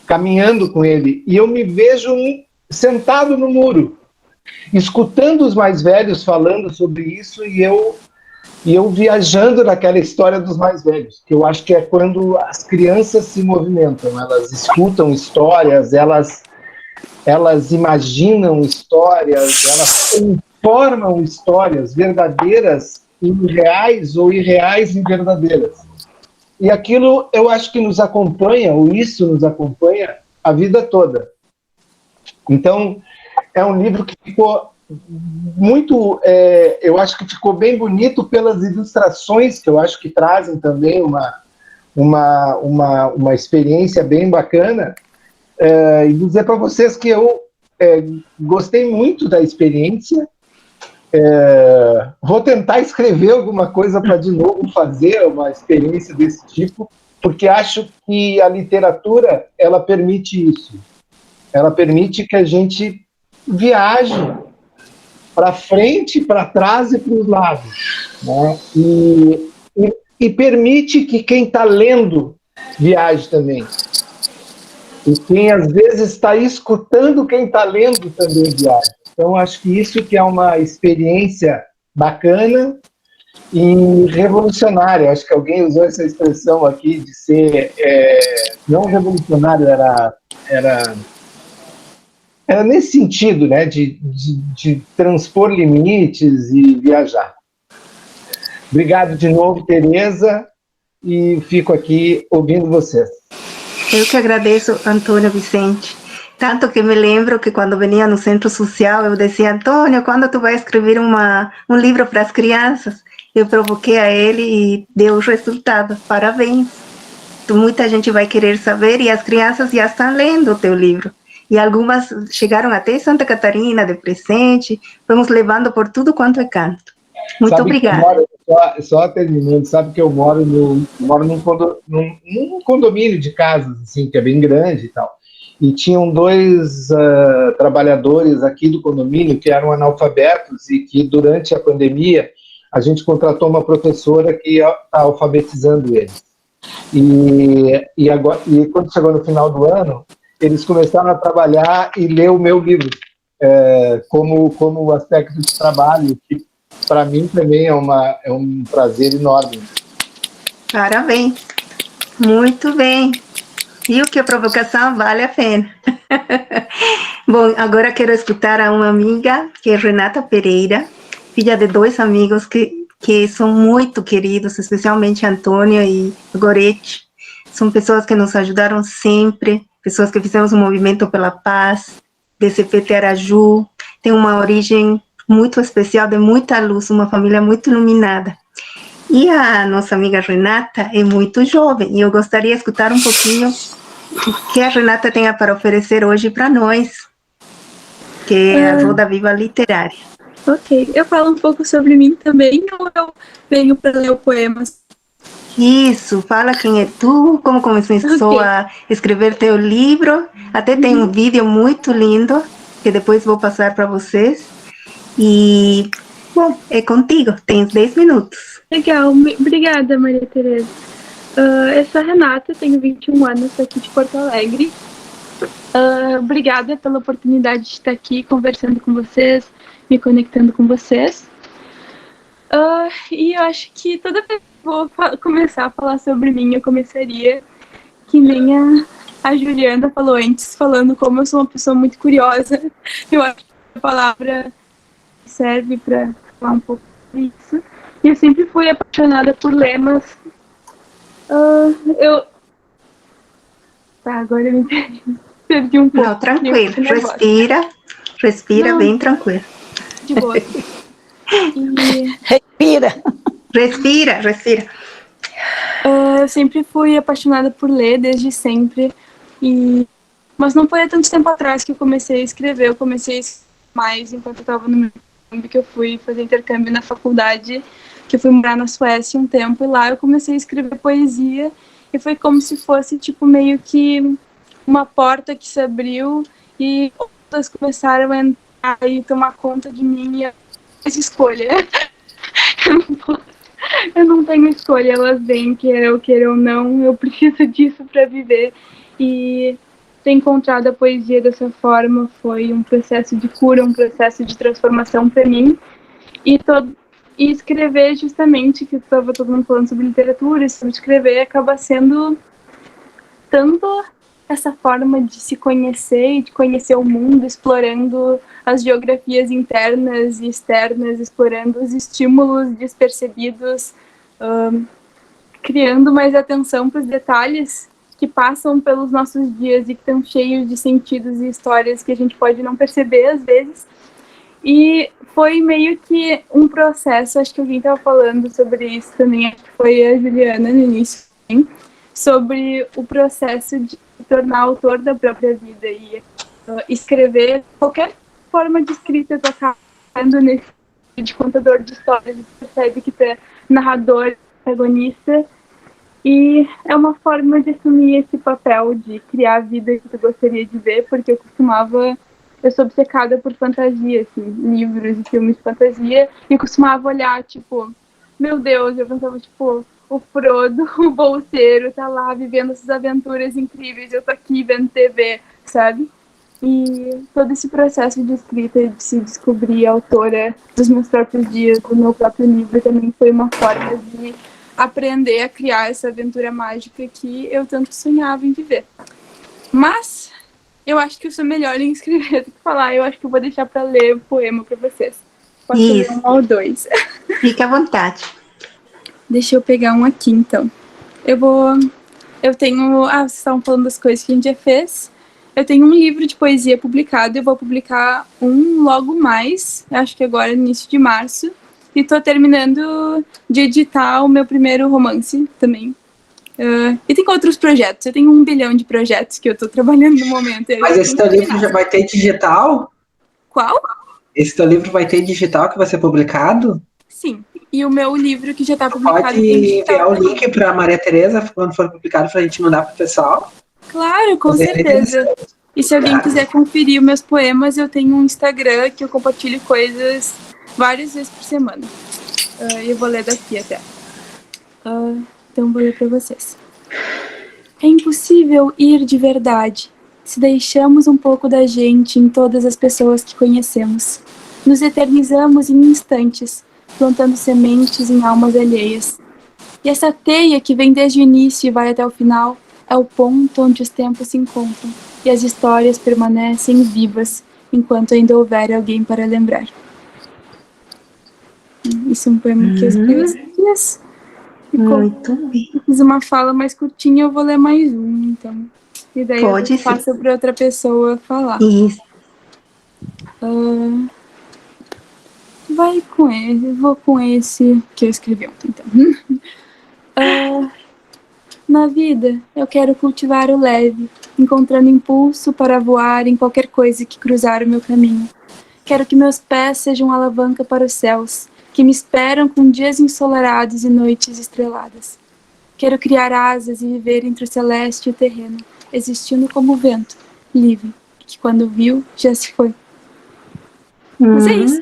caminhando com ele, e eu me vejo sentado no muro, escutando os mais velhos falando sobre isso, e eu viajando naquela história dos mais velhos, que eu acho que é quando as crianças se movimentam, elas escutam histórias, elas imaginam histórias, elas formam histórias verdadeiras em reais ou irreais em verdadeiras. E aquilo eu acho que nos acompanha, ou isso nos acompanha a vida toda. Então, é um livro que ficou muito, eu acho que ficou bem bonito pelas ilustrações, que eu acho que trazem também uma experiência bem bacana, e dizer para vocês que eu gostei muito da experiência. Vou tentar escrever alguma coisa para de novo fazer uma experiência desse tipo, porque acho que a literatura, ela permite isso. Ela permite que a gente viaje para frente, para trás e para os lados, né? E permite que quem está lendo viaje também. E quem às vezes está escutando quem está lendo também viaja. Então, acho que isso que é uma experiência bacana e revolucionária. Acho que alguém usou essa expressão aqui de ser, não revolucionário, era nesse sentido, né, de transpor limites e viajar. Obrigado de novo, Tereza, e fico aqui ouvindo vocês. Eu que agradeço, Antônio Vicente. Tanto que me lembro que quando venia no centro social, eu dizia, Antônio, quando tu vai escrever um livro para as crianças? Eu provoquei a ele e deu o resultado. Parabéns. Muita gente vai querer saber e as crianças já estão lendo o teu livro. E algumas chegaram até Santa Catarina de presente. Vamos levando por tudo quanto é canto. Muito obrigada. Só terminando, sabe que eu moro num condomínio de casas, assim, que é bem grande e tal. E tinham dois trabalhadores aqui do condomínio que eram analfabetos e que, durante a pandemia, a gente contratou uma professora que está alfabetizando eles. E quando chegou no final do ano, eles começaram a trabalhar e ler o meu livro como aspecto de trabalho, que para mim também é um prazer enorme. Parabéns. Muito bem. Viu que a provocação vale a pena. Bom, agora quero escutar a uma amiga, que é Renata Pereira, filha de dois amigos que são muito queridos, especialmente Antônio e Goretti. São pessoas que nos ajudaram sempre, pessoas que fizemos um movimento pela paz, DCPT Araju, tem uma origem muito especial, de muita luz, uma família muito iluminada. E a nossa amiga Renata é muito jovem, e eu gostaria de escutar um pouquinho o que a Renata tem para oferecer hoje para nós, que é a Roda Viva Literária. Ok, eu falo um pouco sobre mim também, ou eu venho para ler o poema? Isso, fala quem é tu, como começou a escrever teu livro. Até tem um vídeo muito lindo que depois vou passar para vocês. E, bom, é contigo, tens 10 minutos. Legal, obrigada, Maria Tereza. Eu sou a Renata, tenho 21 anos, sou aqui de Porto Alegre. Obrigada pela oportunidade de estar aqui conversando com vocês, me conectando com vocês. E eu acho que toda vez que vou começar a falar sobre mim, eu começaria que nem a Juliana falou antes, falando como eu sou uma pessoa muito curiosa. Eu acho que a palavra serve para falar um pouco sobre isso. E eu sempre fui apaixonada por lemas. Tá, agora eu me perdi um pouco. Não, tranquilo, respira bem tranquilo. De boa. Respira. Eu sempre fui apaixonada por ler, desde sempre. Mas não foi há tanto tempo atrás que eu comecei a escrever. Eu comecei a escrever mais enquanto eu estava no meu intercâmbio, que eu fui fazer intercâmbio na faculdade, que eu fui morar na Suécia um tempo. E lá eu comecei a escrever poesia. E foi como se fosse, tipo, meio que uma porta que se abriu e outras começaram a entrar e tomar conta de mim. E eu fiz escolha. Eu não tenho escolha, elas vêm, quer eu queira ou não, eu preciso disso para viver. E ter encontrado a poesia dessa forma foi um processo de cura, um processo de transformação para mim. E escrever, justamente, que estava todo mundo falando sobre literatura, sobre escrever, acaba sendo tanto essa forma de se conhecer e de conhecer o mundo, explorando as geografias internas e externas, explorando os estímulos despercebidos, criando mais atenção para os detalhes que passam pelos nossos dias e que estão cheios de sentidos e histórias que a gente pode não perceber às vezes. E foi meio que um processo, acho que alguém estava falando sobre isso também, acho que foi a Juliana no início, hein? Sobre o processo de se tornar autor da própria vida e escrever. Qualquer forma de escrita, tu acaba nesse de contador de histórias, você percebe que tu é narrador, protagonista, e é uma forma de assumir esse papel de criar a vida que tu gostaria de ver, porque eu sou obcecada por fantasia, assim, livros e filmes de fantasia, e costumava olhar, tipo, meu Deus, eu pensava, tipo, o Frodo, o bolseiro, tá lá vivendo essas aventuras incríveis, eu tô aqui vendo TV, sabe? E todo esse processo de escrita, de se descobrir autora dos meus próprios dias, do meu próprio livro, também foi uma forma de aprender a criar essa aventura mágica que eu tanto sonhava em viver. Mas eu acho que eu sou melhor em escrever do que falar. Eu acho que eu vou deixar para ler o poema para vocês. Posso ler um ou dois? Fique à vontade. Deixa eu pegar um aqui, então. Eu tenho... vocês estavam falando das coisas que a gente já fez. Eu tenho um livro de poesia publicado. Eu vou publicar um logo mais. Acho que agora, no início de março. E tô terminando de editar o meu primeiro romance também. E tem outros projetos. Eu tenho 1 bilhão de projetos que eu tô trabalhando no momento. Mas esse teu livro já vai ter digital? Qual? Esse teu livro vai ter digital que vai ser publicado? Sim. E o meu livro que já tá publicado pode enviar o link para Maria Tereza quando for publicado pra gente mandar pro pessoal? Claro, com certeza. E se alguém quiser conferir os meus poemas, eu tenho um Instagram que eu compartilho coisas várias vezes por semana. Eu vou ler daqui até. Então vou ler para vocês. É impossível ir de verdade se deixamos um pouco da gente em todas as pessoas que conhecemos. Nos eternizamos em instantes, plantando sementes em almas alheias. E essa teia que vem desde o início e vai até o final é o ponto onde os tempos se encontram e as histórias permanecem vivas enquanto ainda houver alguém para lembrar. Isso é um poema que eu escrevi esses dias. Muito bem. Eu fiz uma fala mais curtinha, eu vou ler mais um, então. E daí eu passo para outra pessoa falar. Isso. Vai com ele, vou com esse que eu escrevi ontem, então. Na vida, eu quero cultivar o leve, encontrando impulso para voar em qualquer coisa que cruzar o meu caminho. Quero que meus pés sejam alavanca para os céus, que me esperam com dias ensolarados e noites estreladas. Quero criar asas e viver entre o celeste e o terreno, existindo como o vento, livre, que quando viu, já se foi. Mas é isso.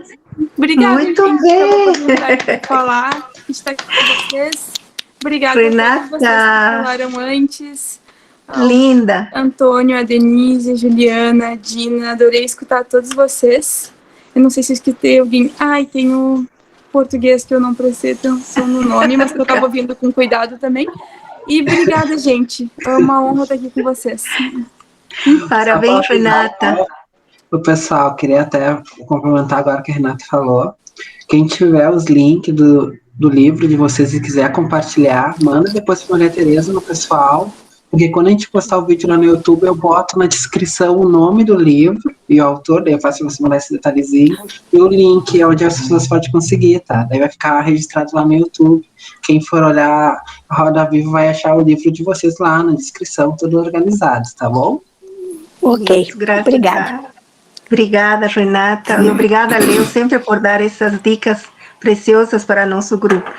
Obrigada, Muito gente, bem. pela oportunidade de falar, de estar aqui com vocês. Obrigada Renata. a todos vocês que falaram antes. Linda. Antônio, a Denise, a Juliana, a Dina, adorei escutar todos vocês. Eu não sei se eu escutei alguém. Ai, tem o português que eu não prestei atenção no nome, mas que eu estava ouvindo com cuidado também. E obrigada, gente. É uma honra estar aqui com vocês. Parabéns, Renata. O pessoal, queria até complementar agora que a Renata falou. Quem tiver os links do livro de vocês e quiser compartilhar, manda depois para Maria Tereza no pessoal, porque quando a gente postar o vídeo lá no YouTube, eu boto na descrição o nome do livro e o autor, daí eu faço você mandar esse detalhezinho, e o link é onde as pessoas podem conseguir, tá? Daí vai ficar registrado lá no YouTube. Quem for olhar a Roda Viva vai achar o livro de vocês lá na descrição, tudo organizado, tá bom? Ok, obrigada. Obrigada, Renata. E obrigada, Leo, sempre por dar essas dicas preciosas para nosso grupo.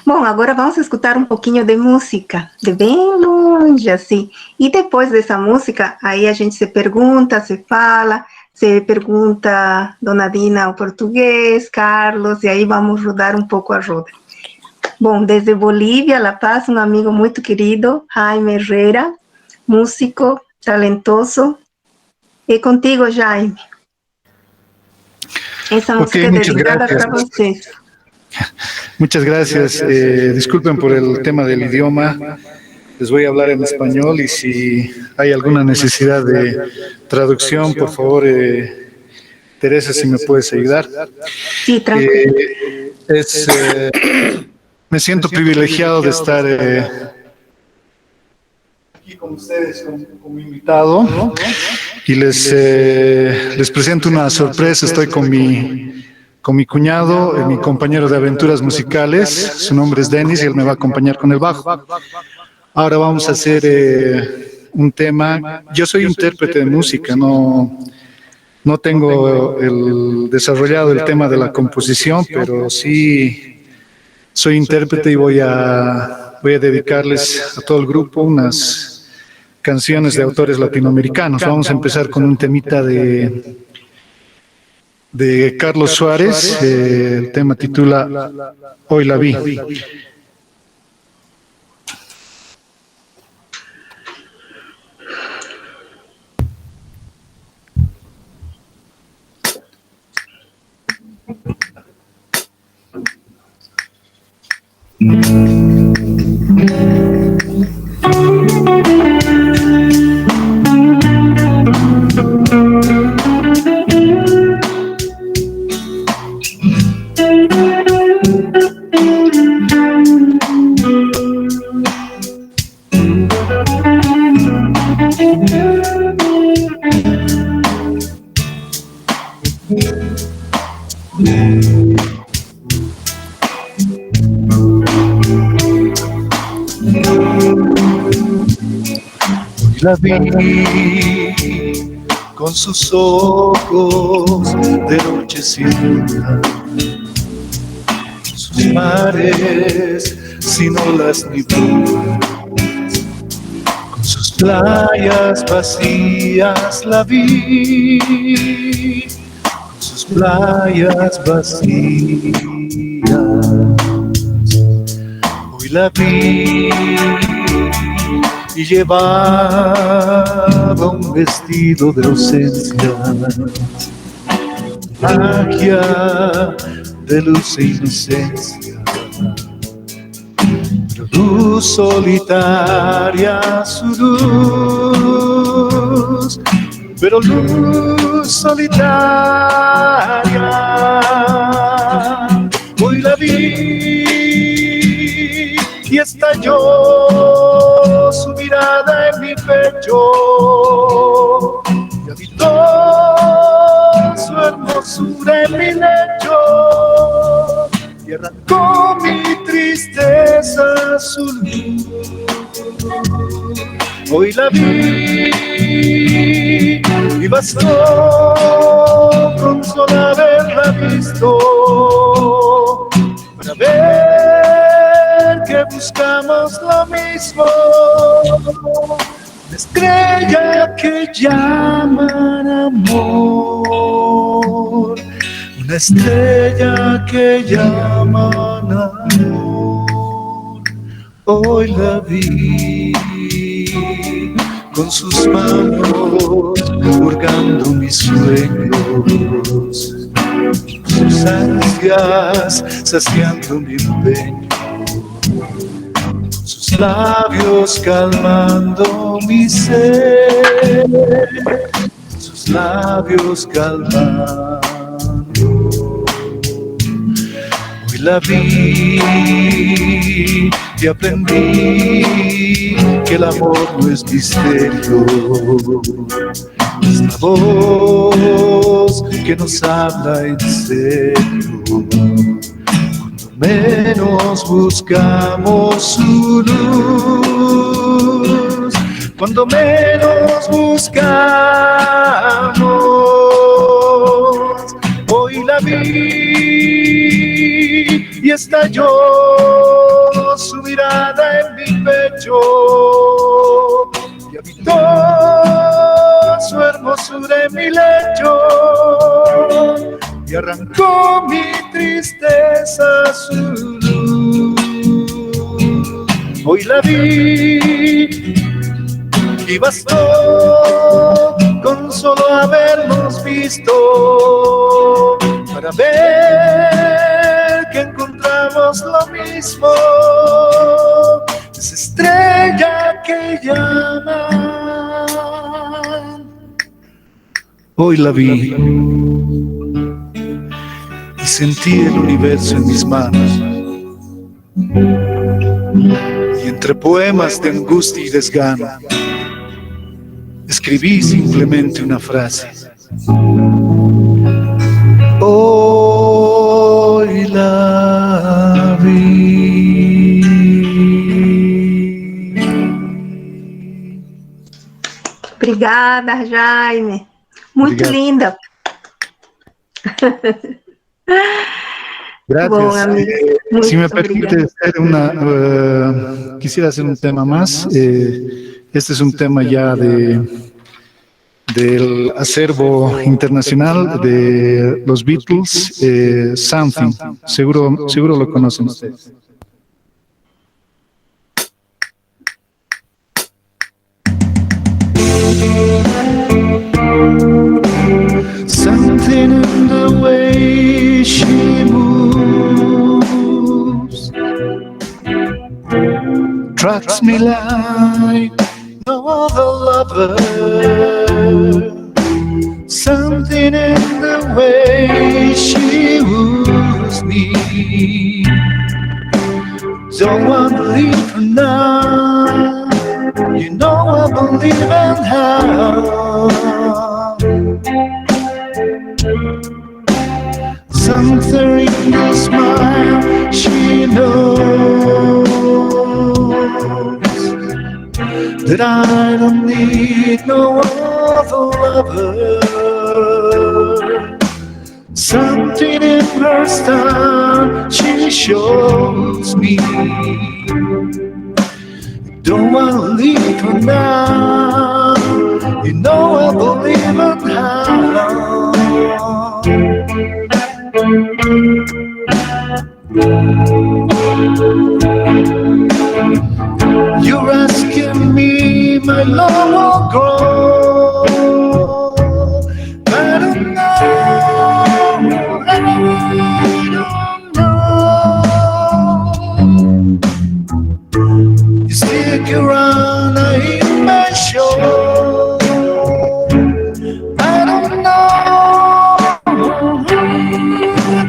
Bom, agora vamos escutar um pouquinho de música, de bem longe, assim. E depois dessa música, aí a gente se pergunta, se fala, se pergunta Dona Dina o português, Carlos, e aí vamos rodar um pouco a roda. Bom, desde Bolívia, La Paz, um amigo muito querido, Jaime Herrera, músico, talentoso. E contigo, Jaime. Esa música es dedicada para ustedes. Muchas gracias. Disculpen por el tema del idioma. Les voy a hablar en español y si hay alguna necesidad de traducción, por favor, Teresa, si me puedes ayudar. Sí, tranquilo. Me siento privilegiado de estar aquí con ustedes como invitado, ¿no? Y les presento una sorpresa. Estoy con mi cuñado, mi compañero de aventuras musicales. Su nombre es Denis y él me va a acompañar con el bajo. Ahora vamos a hacer un tema. Yo soy intérprete de música, no tengo desarrollado el tema de la composición, pero sí soy intérprete y voy a dedicarles a todo el grupo unas canciones de autores latinoamericanos. Vamos a empezar con un temita de Carlos Suárez. El tema titula Hoy la vi. La vi con sus ojos de noche sin luna, sus mares sin olas ni brumas, con sus playas vacías la vi, con sus playas vacías. Hoy la vi y llevaba un vestido de ausencia, magia de luz e inocencia, luz solitaria su luz, pero luz solitaria. Hoy la vi y estalló su mirada en mi pecho y habitó su hermosura en mi lecho y arrancó mi tristeza su luz. Hoy la vi y bastó con solo haberla visto para ver que buscamos lo mismo. Una estrella que llaman amor, una estrella que llaman amor. Hoy la vi con sus manos hurgando mis sueños, sus ansias saciando mi empeño, sus labios calmando mi sed, sus labios calmando. Hoy la vi y aprendí que el amor no es misterio, es la voz que nos habla en serio. Cuando menos buscamos su luz, cuando menos buscamos, hoy la vi y estalló su mirada en mi pecho y habitó su hermosura en mi lecho y arrancó mi tristeza su luz. Hoy la vi y bastó con solo habernos visto para ver que encontramos lo mismo. Esa estrella que llaman. Hoy la vi y sentí el universo en mis manos. Y entre poemas de angustia y desgano, escribí simplemente una frase. Hoy la vi. Obrigada, Jaime. Muito linda. Gracias. Bom, amigo. Si me permite hacer quisiera hacer un tema más. Este es un tema ya del acervo internacional de los Beatles, Something. Seguro lo conocen ustedes. Something in the way she moves attracts me like no other lover. Something in the way she woos me. Don't want to leave her now. You know I believe in her. Something in your smile, she knows that I don't need no other lover. Something in her style, she shows me. Don't wanna leave her now. You know I believe in her. You're asking me, my love will grow. I don't know, I don't know. You stick around, I hit my show. I don't know, I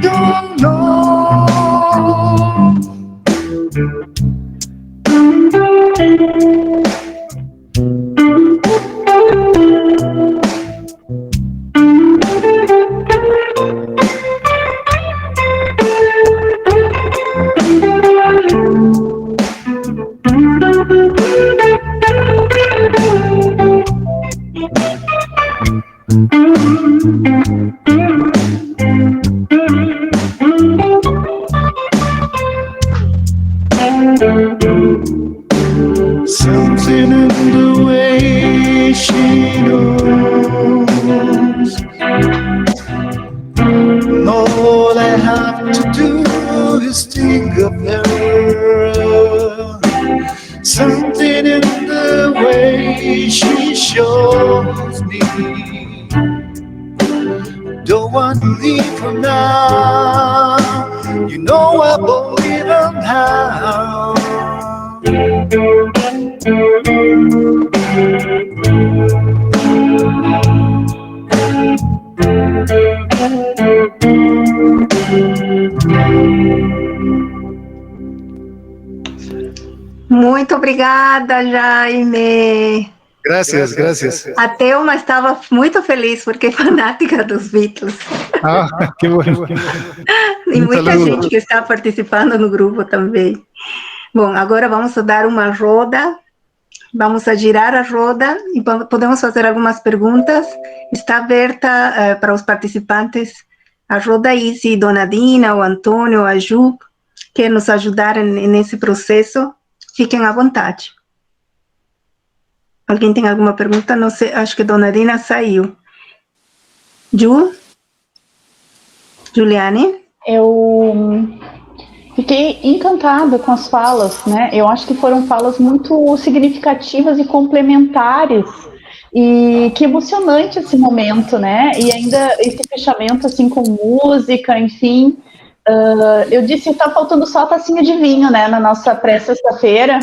don't know. way she shows me. Don't want to leave her now. You know I believe her now. Muito obrigada, Jaime. Gracias, gracias. A Thelma estava muito feliz porque é fanática dos Beatles. Ah, qué bueno. E Um muita saludo. gente que está participando no grupo também. Bom, agora vamos dar uma roda. Vamos a girar a roda e podemos fazer algumas perguntas. Está aberta para os participantes a roda aí, se Dona Dina, o Antônio, a Ju, quer nos ajudar nesse processo, fiquem à vontade. Alguém tem alguma pergunta? Não sei, acho que Dona Dina saiu. Ju? Juliane? Eu fiquei encantada com as falas, né? Eu acho que foram falas muito significativas e complementares. E que emocionante esse momento, né? E ainda esse fechamento, assim, com música, enfim. Eu disse que tá faltando só a tacinha de vinho, né? Na nossa pré-sexta-feira.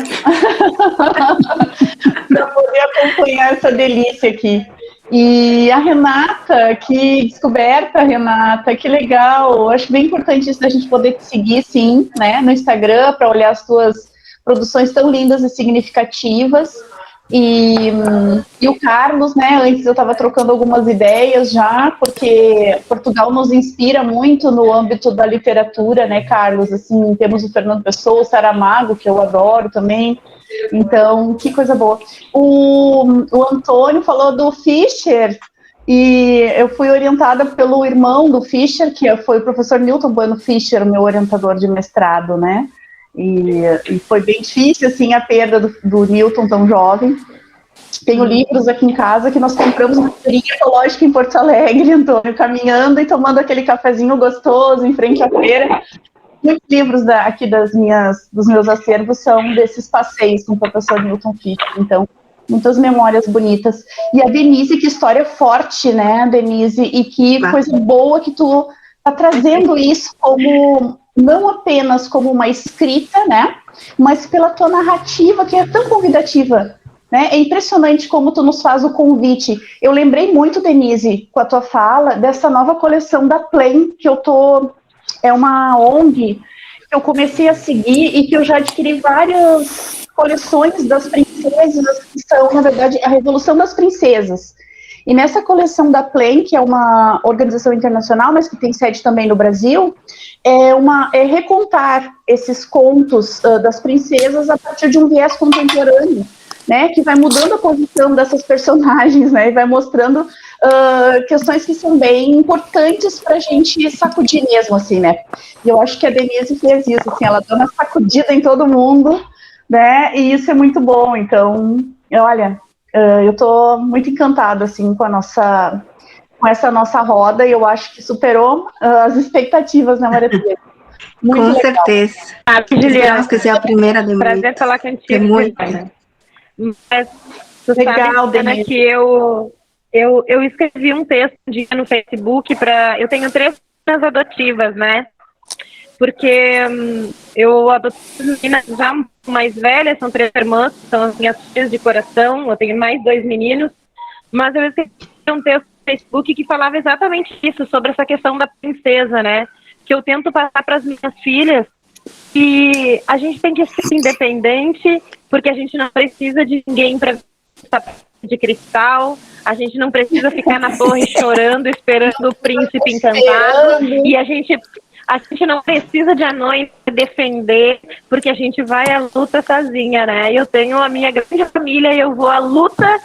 Para poder acompanhar essa delícia aqui. E a Renata, que descoberta, Renata, que legal. Acho bem importante isso da gente poder te seguir, sim, né, no Instagram, para olhar as tuas produções tão lindas e significativas. E o Carlos, né, antes eu estava trocando algumas ideias já, porque Portugal nos inspira muito no âmbito da literatura, né, Carlos? Assim, temos o Fernando Pessoa, o Saramago, que eu adoro também. Então, que coisa boa. O Antônio falou do Fischer, e eu fui orientada pelo irmão do Fischer, que foi o professor Newton Bueno Fischer, o meu orientador de mestrado, né? E foi bem difícil, assim, a perda do Newton tão jovem. Tenho livros aqui em casa que nós compramos na feirinha ecológica em Porto Alegre, Antônio, caminhando e tomando aquele cafezinho gostoso em frente à feira. Muitos livros aqui dos meus acervos são desses passeios com o professor Newton Fischer, então, muitas memórias bonitas. E a Denise, que história forte, né, Denise, e que coisa boa que tu tá trazendo isso como, não apenas como uma escrita, né, mas pela tua narrativa, que é tão convidativa, né, é impressionante como tu nos faz o convite. Eu lembrei muito, Denise, com a tua fala, dessa nova coleção da Plain, que eu tô... É uma ONG que eu comecei a seguir e que eu já adquiri várias coleções das princesas, que são, na verdade, a Revolução das Princesas. E nessa coleção da Plain, que é uma organização internacional, mas que tem sede também no Brasil, é recontar esses contos das princesas a partir de um viés contemporâneo, né, que vai mudando a posição dessas personagens, né, e vai mostrando questões que são bem importantes para a gente sacudir mesmo, assim, né. E eu acho que a Denise fez isso, assim, ela deu uma sacudida em todo mundo, né, e isso é muito bom. Então, olha, eu estou muito encantada, assim, com essa nossa roda, e eu acho que superou as expectativas, né, Maria Tereza? Muito com legal. Certeza. Esperamos que seja a primeira de muitas. Prazer falar contigo, Juliana. Mas tu Legal, sabe, Ana, que eu escrevi um texto um dia no Facebook eu tenho 3 meninas adotivas, né? Porque eu adotei meninas já mais velhas, são 3 irmãs, são as minhas filhas de coração, eu tenho mais 2 meninos, mas eu escrevi um texto no Facebook que falava exatamente isso, sobre essa questão da princesa, né? Que eu tento passar para as minhas filhas, e a gente tem que ser independente, porque a gente não precisa de ninguém para de cristal, a gente não precisa ficar na torre chorando, esperando o príncipe encantado, e a gente não precisa de anões defender, porque a gente vai à luta sozinha, né? Eu tenho a minha grande família e eu vou à luta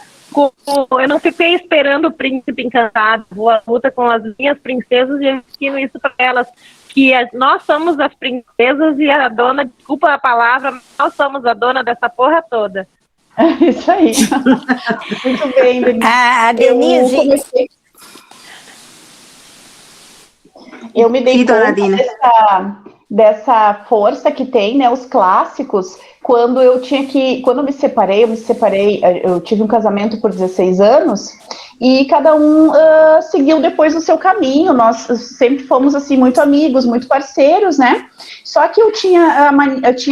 eu não fiquei esperando o príncipe encantado, vou à luta com as minhas princesas e eu ensino isso para elas, que nós somos as princesas e a dona, desculpa a palavra, mas nós somos a dona dessa porra toda. Isso aí. Muito bem, Denise. A Denise... Eu me dei conta dessa força que tem, né, os clássicos, quando eu me separei, eu tive um casamento por 16 anos, e cada um seguiu depois o seu caminho. Nós sempre fomos, assim, muito amigos, muito parceiros, né? Só que eu tinha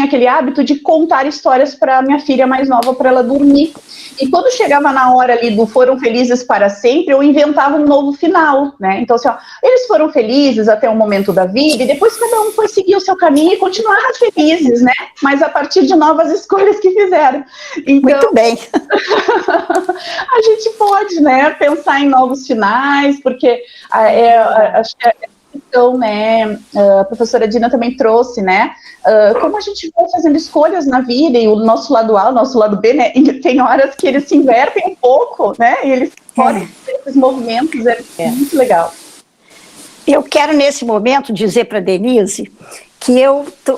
aquele hábito de contar histórias para minha filha mais nova, para ela dormir. E quando chegava na hora ali do foram felizes para sempre, eu inventava um novo final, né? Então, assim, ó, eles foram felizes até um momento da vida, e depois cada um foi seguir o seu caminho e continuar felizes, né? Mas a partir de novas escolhas que fizeram. Então, muito bem. A gente pode, né, pensar em novos finais, porque acho que então, né, a professora Dina também trouxe, né, como a gente vai fazendo escolhas na vida, e o nosso lado A, o nosso lado B, né, e tem horas que eles se invertem um pouco, né, e eles podem ter esses movimentos, muito legal. Eu quero, nesse momento, dizer para a Denise que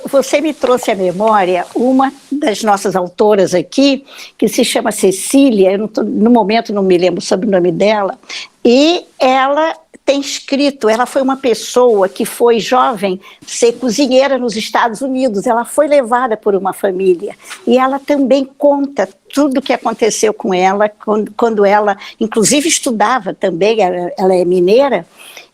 você me trouxe à memória uma das nossas autoras aqui, que se chama Cecília, no momento não me lembro sobre o nome dela, e ela tem escrito, ela foi uma pessoa que foi jovem ser cozinheira nos Estados Unidos, ela foi levada por uma família, e ela também conta tudo o que aconteceu com ela, quando ela, inclusive, estudava também, ela é mineira,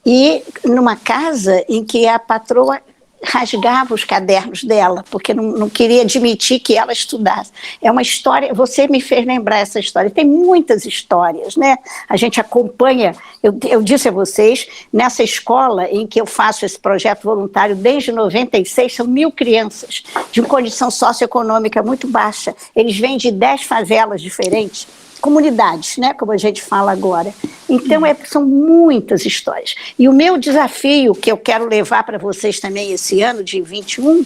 e numa casa em que a patroa rasgava os cadernos dela, porque não queria admitir que ela estudasse. É uma história, você me fez lembrar essa história, tem muitas histórias, né? A gente acompanha, eu disse a vocês, nessa escola em que eu faço esse projeto voluntário desde 96, são 1.000 crianças de condição socioeconômica muito baixa, eles vêm de 10 favelas diferentes, comunidades, né, como a gente fala agora. Então, são muitas histórias. E o meu desafio, que eu quero levar para vocês também esse ano, de 21,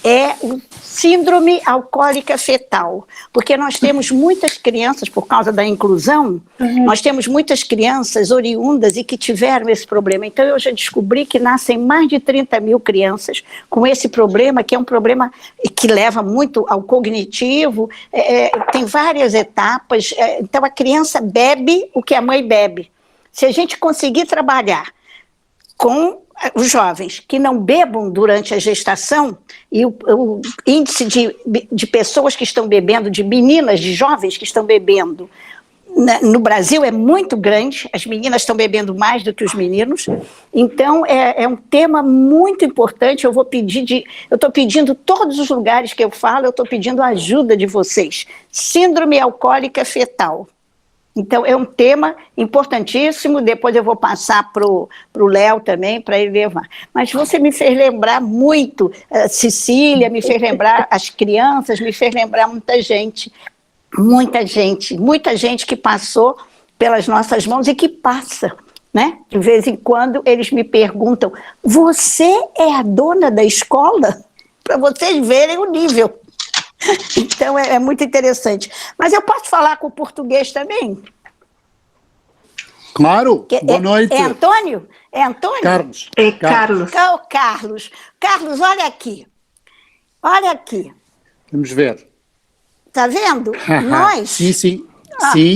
é o síndrome alcoólica fetal, porque nós temos muitas crianças, por causa da inclusão, nós temos muitas crianças oriundas e que tiveram esse problema. Então, eu já descobri que nascem mais de 30.000 crianças com esse problema, que é um problema que leva muito ao cognitivo, tem várias etapas. Então, a criança bebe o que a mãe bebe. Se a gente conseguir trabalhar com os jovens que não bebam durante a gestação, e o índice de pessoas que estão bebendo, de meninas, de jovens que estão bebendo, no Brasil é muito grande, as meninas estão bebendo mais do que os meninos, então é um tema muito importante. Eu estou pedindo todos os lugares que eu falo, eu estou pedindo a ajuda de vocês. Síndrome alcoólica fetal. Então, é um tema importantíssimo, depois eu vou passar para o Léo também, para ele levar. Mas você me fez lembrar muito, Cecília, me fez lembrar as crianças, me fez lembrar muita gente que passou pelas nossas mãos e que passa, né? De vez em quando eles me perguntam, você é a dona da escola? Para vocês verem o nível. Então, é muito interessante. Mas eu posso falar com o português também? Claro, boa noite. É Antônio? É Antônio? Carlos. É Carlos. Carlos. Carlos, olha aqui. Olha aqui. Vamos ver. Tá vendo? Nós... Sim.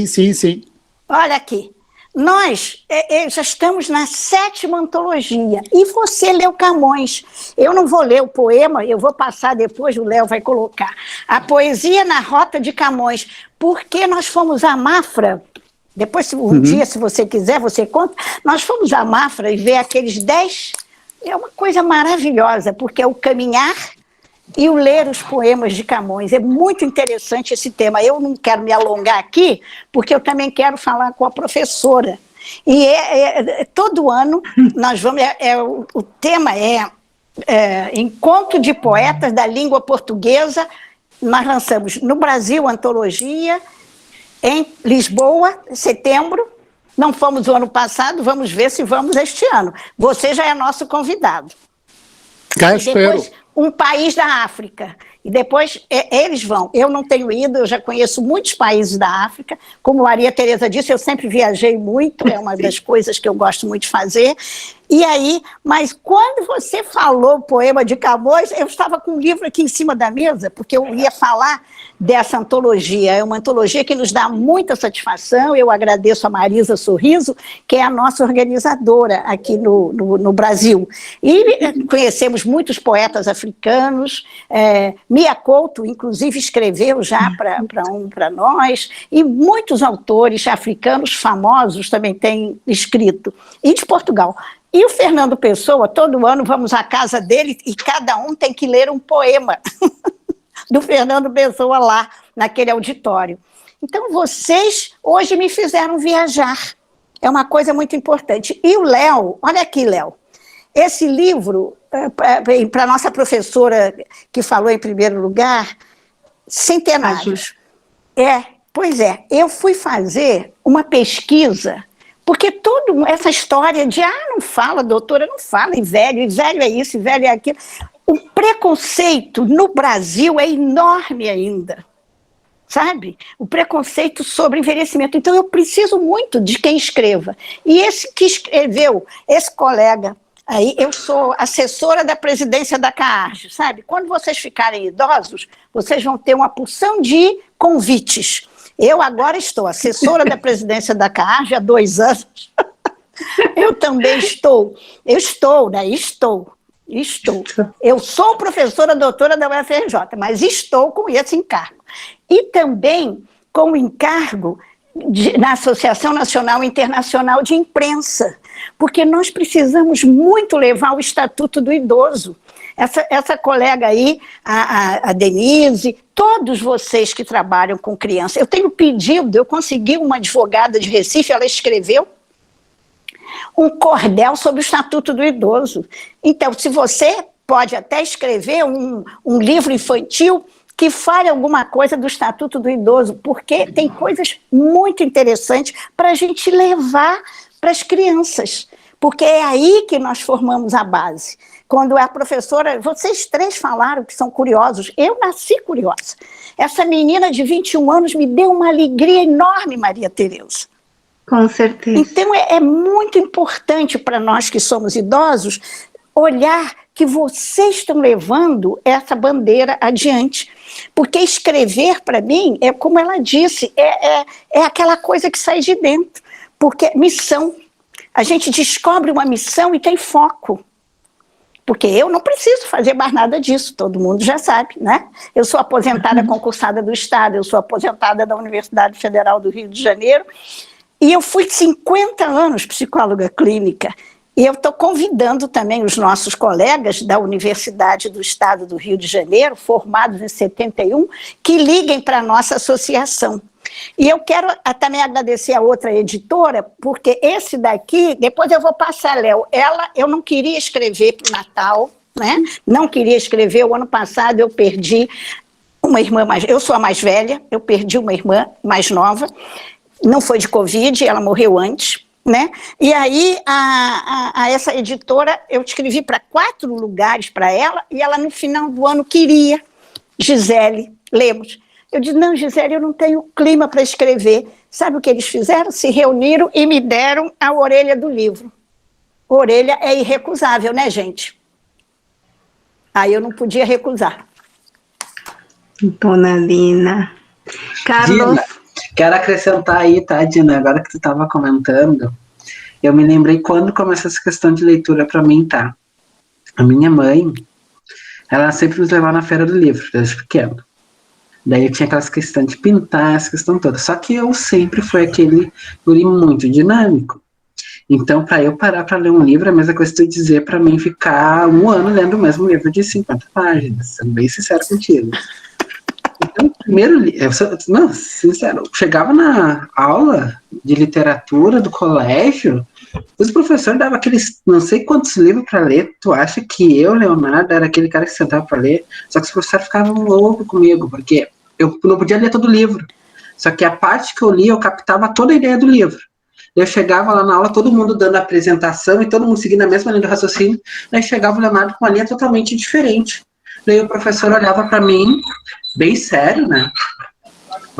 Sim. Olha aqui. Nós já estamos na 7ª antologia, e você leu Camões. Eu não vou ler o poema, eu vou passar depois, o Léo vai colocar. A poesia na rota de Camões, porque nós fomos à Mafra, depois um dia, se você quiser, você conta, nós fomos à Mafra e ver aqueles 10, é uma coisa maravilhosa, porque é o caminhar e o ler os poemas de Camões. É muito interessante esse tema. Eu não quero me alongar aqui, porque eu também quero falar com a professora. E todo ano nós vamos... o tema é Encontro de Poetas da Língua Portuguesa. Nós lançamos no Brasil a antologia, em Lisboa, em setembro. Não fomos o ano passado, vamos ver se vamos este ano. Você já é nosso convidado. Cá espero. Um país da África, e depois eles vão. Eu não tenho ido, eu já conheço muitos países da África, como Maria Tereza disse, eu sempre viajei muito, é uma das coisas que eu gosto muito de fazer. E aí, mas quando você falou o poema de Camões, eu estava com um livro aqui em cima da mesa, porque eu ia falar dessa antologia. É uma antologia que nos dá muita satisfação. Eu agradeço a Marisa Sorriso, que é a nossa organizadora aqui no Brasil. E conhecemos muitos poetas africanos. Mia Couto, inclusive, escreveu já para nós, e muitos autores africanos famosos também têm escrito, e de Portugal. E o Fernando Pessoa, todo ano vamos à casa dele e cada um tem que ler um poema do Fernando Pessoa lá, naquele auditório. Então, vocês hoje me fizeram viajar. É uma coisa muito importante. E o Léo, olha aqui, Léo, esse livro, para a nossa professora que falou em primeiro lugar, centenários. Pois é, eu fui fazer uma pesquisa, porque toda essa história de, não fala, doutora, não fala, e velho é isso, e velho é aquilo. O preconceito no Brasil é enorme ainda, sabe? O preconceito sobre envelhecimento. Então, eu preciso muito de quem escreva. E esse que escreveu, esse colega, aí eu sou assessora da presidência da CAARJ, sabe? Quando vocês ficarem idosos, vocês vão ter uma porção de convites. Eu agora estou assessora da presidência da CAARJ há 2 anos. Eu também estou. Eu sou professora doutora da UFRJ, mas estou com esse encargo. E também com o encargo na Associação Nacional e Internacional de Imprensa, porque nós precisamos muito levar o Estatuto do Idoso. Essa colega aí, a Denise, todos vocês que trabalham com criança, eu tenho pedido, eu consegui uma advogada de Recife, ela escreveu um cordel sobre o Estatuto do Idoso. Então, se você pode até escrever um livro infantil que fale alguma coisa do Estatuto do Idoso, porque tem coisas muito interessantes para a gente levar para as crianças, porque é aí que nós formamos a base. Quando a professora, vocês 3 falaram que são curiosos, eu nasci curiosa. Essa menina de 21 anos me deu uma alegria enorme, Maria Tereza. Com certeza. Então, é muito importante para nós que somos idosos olhar que vocês estão levando essa bandeira adiante. Porque escrever, para mim, é como ela disse, é aquela coisa que sai de dentro. Porque missão, a gente descobre uma missão e tem foco. Porque eu não preciso fazer mais nada disso, todo mundo já sabe, né? Eu sou aposentada concursada do Estado, eu sou aposentada da Universidade Federal do Rio de Janeiro, e eu fui 50 anos psicóloga clínica, e eu estou convidando também os nossos colegas da Universidade do Estado do Rio de Janeiro, formados em 71, que liguem para a nossa associação. E eu quero também agradecer a outra editora, porque esse daqui, depois eu vou passar, Léo, eu não queria escrever para o Natal, né? Não queria escrever, o ano passado eu perdi uma irmã eu sou a mais velha, eu perdi uma irmã mais nova, não foi de Covid, ela morreu antes, né? E aí, essa editora, eu escrevi para 4 lugares para ela, e ela no final do ano queria Gisele Lemos. Eu disse, não, Gisele, eu não tenho clima para escrever. Sabe o que eles fizeram? Se reuniram e me deram a orelha do livro. Orelha é irrecusável, né, gente? Aí eu não podia recusar. Dona Lina. Carlos. Dina, quero acrescentar aí, tá, Dina? Agora que tu estava comentando, eu me lembrei quando começou essa questão de leitura para mim, tá? A minha mãe, ela sempre nos levava na feira do livro, desde pequeno. Daí eu tinha aquelas questões de pintar, essa questão toda. Só que eu sempre fui aquele guri muito dinâmico. Então, para eu parar para ler um livro, a mesma coisa que eu dizer para mim ficar 1 ano lendo o mesmo livro de 50 páginas, sendo bem sincero contigo. Então, primeiro, sincero, chegava na aula de literatura do colégio, os professores davam aqueles não sei quantos livros para ler. Tu acha que eu, Leonardo, era aquele cara que sentava para ler? Só que os professores ficavam loucos comigo, porque eu não podia ler todo o livro. Só que a parte que eu lia, eu captava toda a ideia do livro. Eu chegava lá na aula, todo mundo dando a apresentação e todo mundo seguindo a mesma linha de raciocínio. Daí chegava o Leonardo com uma linha totalmente diferente. Daí o professor olhava para mim, bem sério, né?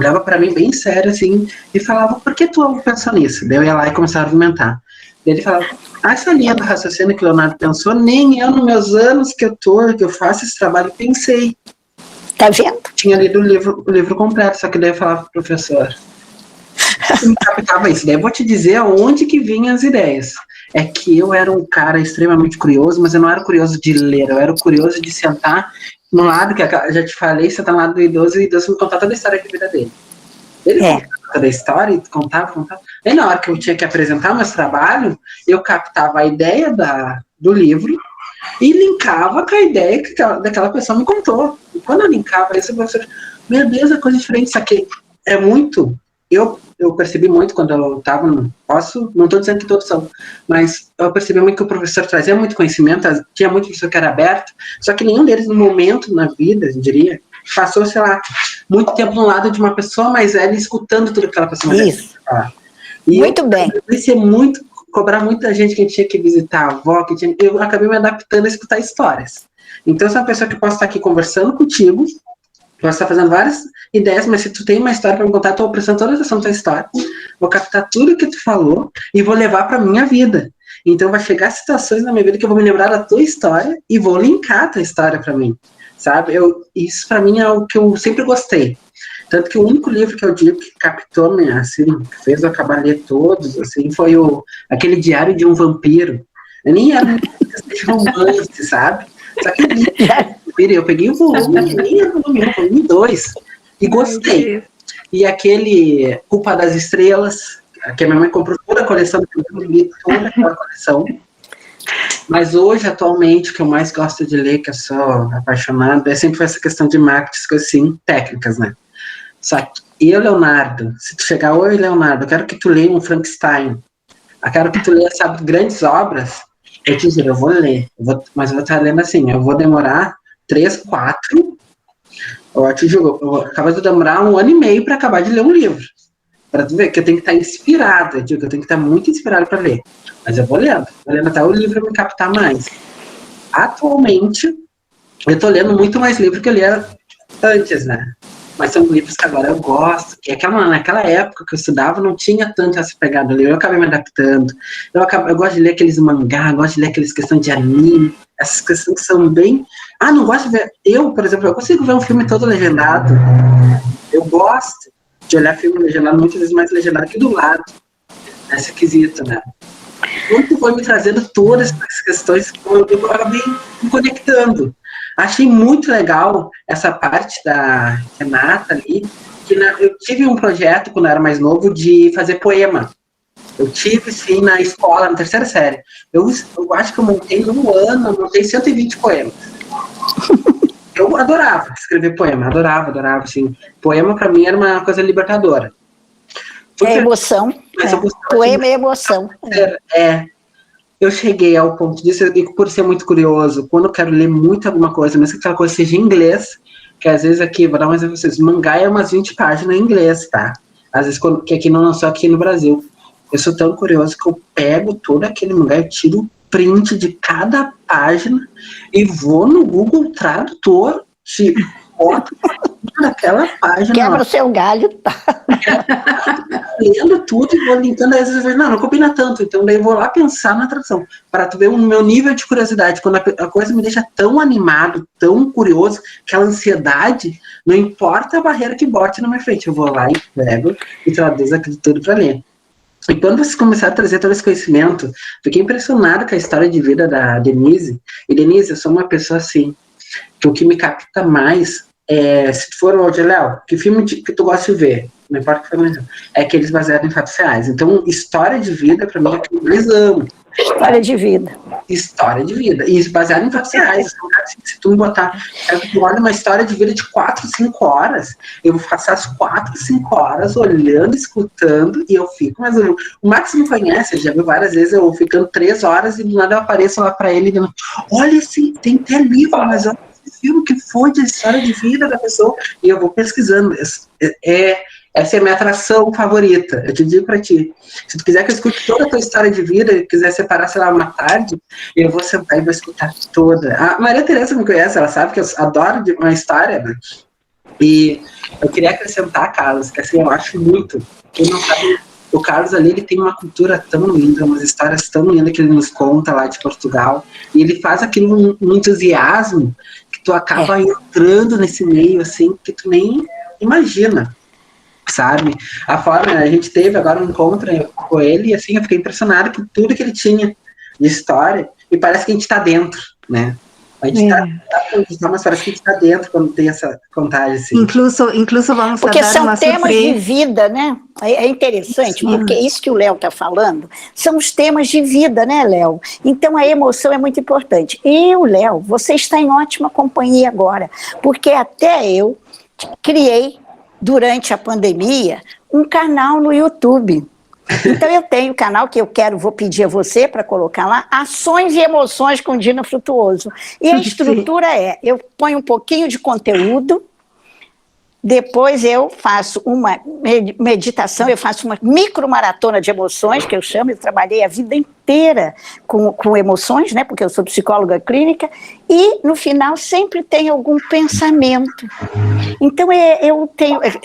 olhava para mim bem sério, assim, e falava, por que tu pensou nisso? Daí eu ia lá e começava a argumentar. Daí ele falava, essa linha do raciocínio que o Leonardo pensou, nem eu, nos meus anos que eu faço esse trabalho, pensei. Tá vendo? Tinha lido o livro completo, só que daí eu falava pro professor, me captava isso. Daí eu vou te dizer aonde que vinham as ideias. É que eu era um cara extremamente curioso, mas eu não era curioso de ler, eu era curioso de sentar no lado, que eu já te falei, sentar no lado do idoso e o idoso me contar toda a história de vida dele. Ele contava toda a história e contava. Aí na hora que eu tinha que apresentar meus trabalhos, eu captava a ideia do livro e linkava com a ideia que daquela pessoa me contou. E quando eu linkava isso, o professor, meu Deus, é coisa diferente, isso aqui é muito... Eu percebi muito quando eu estava não estou dizendo que todos são, mas eu percebi muito que o professor trazia muito conhecimento, tinha muito professor que era aberto, só que nenhum deles, no momento na vida, eu diria, passou, sei lá, muito tempo no lado de uma pessoa mais velha, escutando tudo que aquela pessoa mais velha falar. Muito bem. Cobrar muita gente que a gente tinha que visitar a avó, eu acabei me adaptando a escutar histórias. Então, eu sou uma pessoa que posso estar aqui conversando contigo, posso estar fazendo várias ideias, mas se tu tem uma história para me contar, eu estou prestando toda a atenção na tua história, vou captar tudo que tu falou e vou levar para minha vida. Então, vai chegar situações na minha vida que eu vou me lembrar da tua história e vou linkar a tua história para mim, sabe? Isso para mim é o que eu sempre gostei. Tanto que o único livro que eu digo que captou, assim, que fez eu acabar ler todos, assim, foi aquele Diário de um Vampiro. Eu nem era de romance, sabe? Só que eu peguei o volume, nem era volume 1, volume 2, e gostei. E aquele Culpa das Estrelas, que a minha mãe comprou toda a coleção, eu li toda aquela coleção. Mas hoje, atualmente, o que eu mais gosto de ler, que eu sou apaixonado, sempre essa questão de marketing, coisas assim, técnicas, né? Só que eu, Leonardo, se tu chegar, oi, Leonardo, eu quero que tu leia um Frankenstein, eu quero que tu leia, sabe, grandes obras, eu te juro, eu vou ler, mas eu vou estar lendo assim, eu vou demorar 3, 4, eu te juro, eu acabo de demorar 1 ano e meio para acabar de ler um livro, para tu ver que eu tenho que estar inspirado, eu digo que eu tenho que estar muito inspirado para ler, mas eu vou lendo até o livro me captar mais. Atualmente, eu tô lendo muito mais livro que eu lia antes, né? Mas são livros que agora eu gosto, que naquela época que eu estudava não tinha tanto essa pegada ali, eu acabei me adaptando, eu gosto de ler aqueles mangá, gosto de ler aqueles questões de anime, essas questões que são bem... não gosto de ver... por exemplo, eu consigo ver um filme todo legendado, eu gosto de olhar filme legendado, muitas vezes mais legendado que do lado, nesse quesito, né? Muito foi me trazendo todas essas questões que eu acabei me conectando. Achei muito legal essa parte da Renata ali, que eu tive um projeto, quando eu era mais novo, de fazer poema. Eu tive, sim, na escola, na 3ª série. Eu acho que eu montei, num ano, eu montei 120 poemas. Eu adorava escrever poema, adorava, assim. Poema, para mim, era uma coisa libertadora. É emoção. Poema é emoção. Eu cheguei ao ponto disso, e por ser muito curioso, quando eu quero ler muito alguma coisa, mesmo que aquela coisa seja em inglês, que às vezes aqui, vou dar um exemplo pra vocês, mangá é umas 20 páginas em inglês, tá? Às vezes, que aqui não lançou aqui no Brasil. Eu sou tão curioso que eu pego todo aquele mangá, eu tiro print de cada página e vou no Google Tradutor, boto naquela página. Quebra o seu galho, tá? Lendo tudo e vou linkando, às vezes eu vejo, não combina tanto, então daí eu vou lá pensar na tradução, para tu ver o meu nível de curiosidade, quando a coisa me deixa tão animado, tão curioso, aquela ansiedade, não importa a barreira que bote na minha frente, eu vou lá e pego e traduzo aquilo tudo para ler. E quando vocês começaram a trazer todo esse conhecimento, fiquei impressionada com a história de vida da Denise, e Denise, eu sou uma pessoa assim, que o que me capta mais se tu for hoje, Léo, que filme que tu gosta de ver? Não importa o que for, é aqueles baseados em fatos reais. Então, história de vida, pra mim, é o que eu mais amo. História de vida. História de vida. E baseado em fatos reais. Se tu me botar, tu olha uma história de vida de 4, 5 horas, eu vou passar as 4, 5 horas olhando, escutando, e eu fico, mas o Max me conhece, ele já viu várias vezes, eu ficando 3 horas e do nada eu apareço lá pra ele, dizendo, olha assim, tem até livro, mas olha esse filme que foi de história de vida da pessoa, e eu vou pesquisando. Essa é a minha atração favorita, eu te digo pra ti. Se tu quiser que eu escute toda a tua história de vida, e quiser separar, sei lá, uma tarde, eu vou sentar e vou escutar toda. A Maria Tereza me conhece, ela sabe que eu adoro uma história, né? E eu queria acrescentar, Carlos, que assim, eu acho muito, quem não sabe, o Carlos ali, ele tem uma cultura tão linda, umas histórias tão lindas que ele nos conta lá de Portugal, e ele faz aquilo um entusiasmo que tu acaba entrando nesse meio, assim, que tu nem imagina, sabe? A forma, a gente teve agora um encontro com ele, e assim, eu fiquei impressionado com tudo que ele tinha de história, e parece que a gente tá dentro, né? A gente tá, mas parece que a gente tá dentro quando tem essa contagem, assim. Incluso vamos porque a dar são uma temas surpresa. de vida, né? É interessante, porque isso que o Léo está falando são os temas de vida, né, Léo? Então a emoção é muito importante. E o Léo, você está em ótima companhia agora, porque até eu criei, durante a pandemia, um canal no YouTube. Então eu tenho um canal que vou pedir a você para colocar lá, Ações e Emoções com Dina Frutuoso. E a estrutura eu ponho um pouquinho de conteúdo, depois eu faço uma meditação, eu faço uma micromaratona de emoções, que eu chamo, eu trabalhei a vida inteira com emoções, né, porque eu sou psicóloga clínica, e no final sempre tem algum pensamento. Então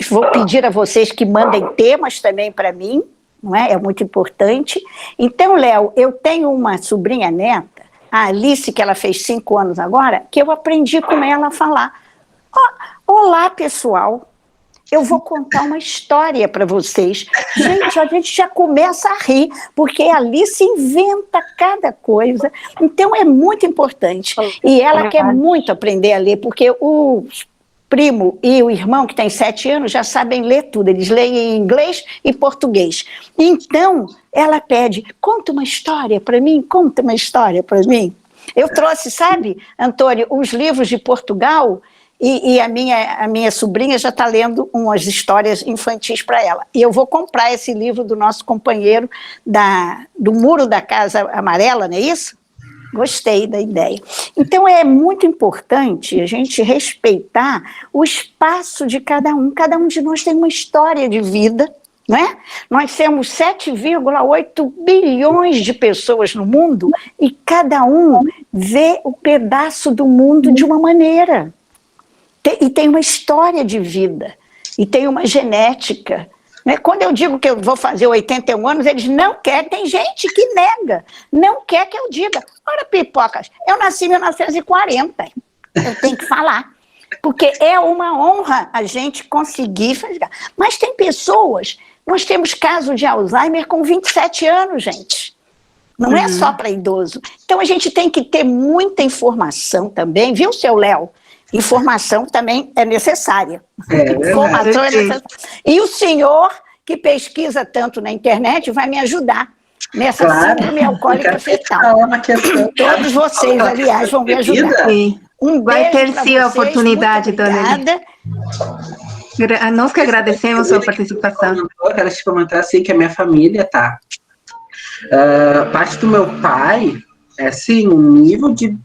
vou pedir a vocês que mandem temas também para mim, não é? É muito importante. Então, Léo, eu tenho uma sobrinha neta, a Alice, que ela fez 5 anos agora, que eu aprendi com ela a falar: olá, pessoal, eu vou contar uma história para vocês. Gente, a gente já começa a rir, porque a Alice inventa cada coisa. Então, é muito importante. E ela quer muito aprender a ler, porque o primo e o irmão, que tem 7 anos, já sabem ler tudo. Eles leem em inglês e português. Então, ela pede: conta uma história para mim, conta uma história para mim. Eu trouxe, sabe, Antônio, os livros de Portugal, e a minha sobrinha já está lendo umas histórias infantis para ela. E eu vou comprar esse livro do nosso companheiro do Muro da Casa Amarela, não é isso? Gostei da ideia. Então, é muito importante a gente respeitar o espaço de cada um. Cada um de nós tem uma história de vida, não é? Nós temos 7,8 bilhões de pessoas no mundo e cada um vê o pedaço do mundo de uma maneira. E tem uma história de vida, e tem uma genética. Quando eu digo que eu vou fazer 81 anos, eles não querem, tem gente que nega, não quer que eu diga: ora, pipocas, eu nasci em 1940, eu tenho que falar, porque é uma honra a gente conseguir fazer. Mas tem pessoas, nós temos caso de Alzheimer com 27 anos, gente, não é só para idoso. Então a gente tem que ter muita informação também, viu, seu Léo? Informação também é necessária. Informação é necessária. E o senhor, que pesquisa tanto na internet, vai me ajudar nessa síndrome alcoólica fetal. Todos vocês, aliás, vão me ajudar. Um vai ter sim a oportunidade, dona Eli. Nós que agradecemos a sua participação. Eu quero te comentar assim que a minha família tá. Parte do meu pai é assim, um nível de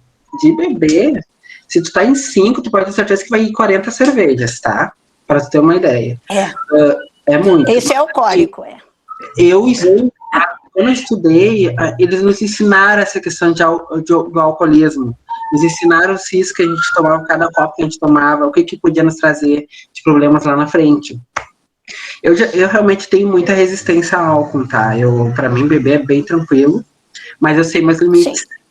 bebê. Se tu tá em 5, tu pode ter certeza que vai ir 40 cervejas, tá? Para tu ter uma ideia. É muito. Esse é alcoólico, quando eu estudei, eles nos ensinaram essa questão do alcoolismo. Nos ensinaram os riscos que a gente tomava, cada copo que a gente tomava, o que podia nos trazer de problemas lá na frente. Eu realmente tenho muita resistência ao álcool, tá? Para mim, beber é bem tranquilo, mas eu sei meus limites. Sim.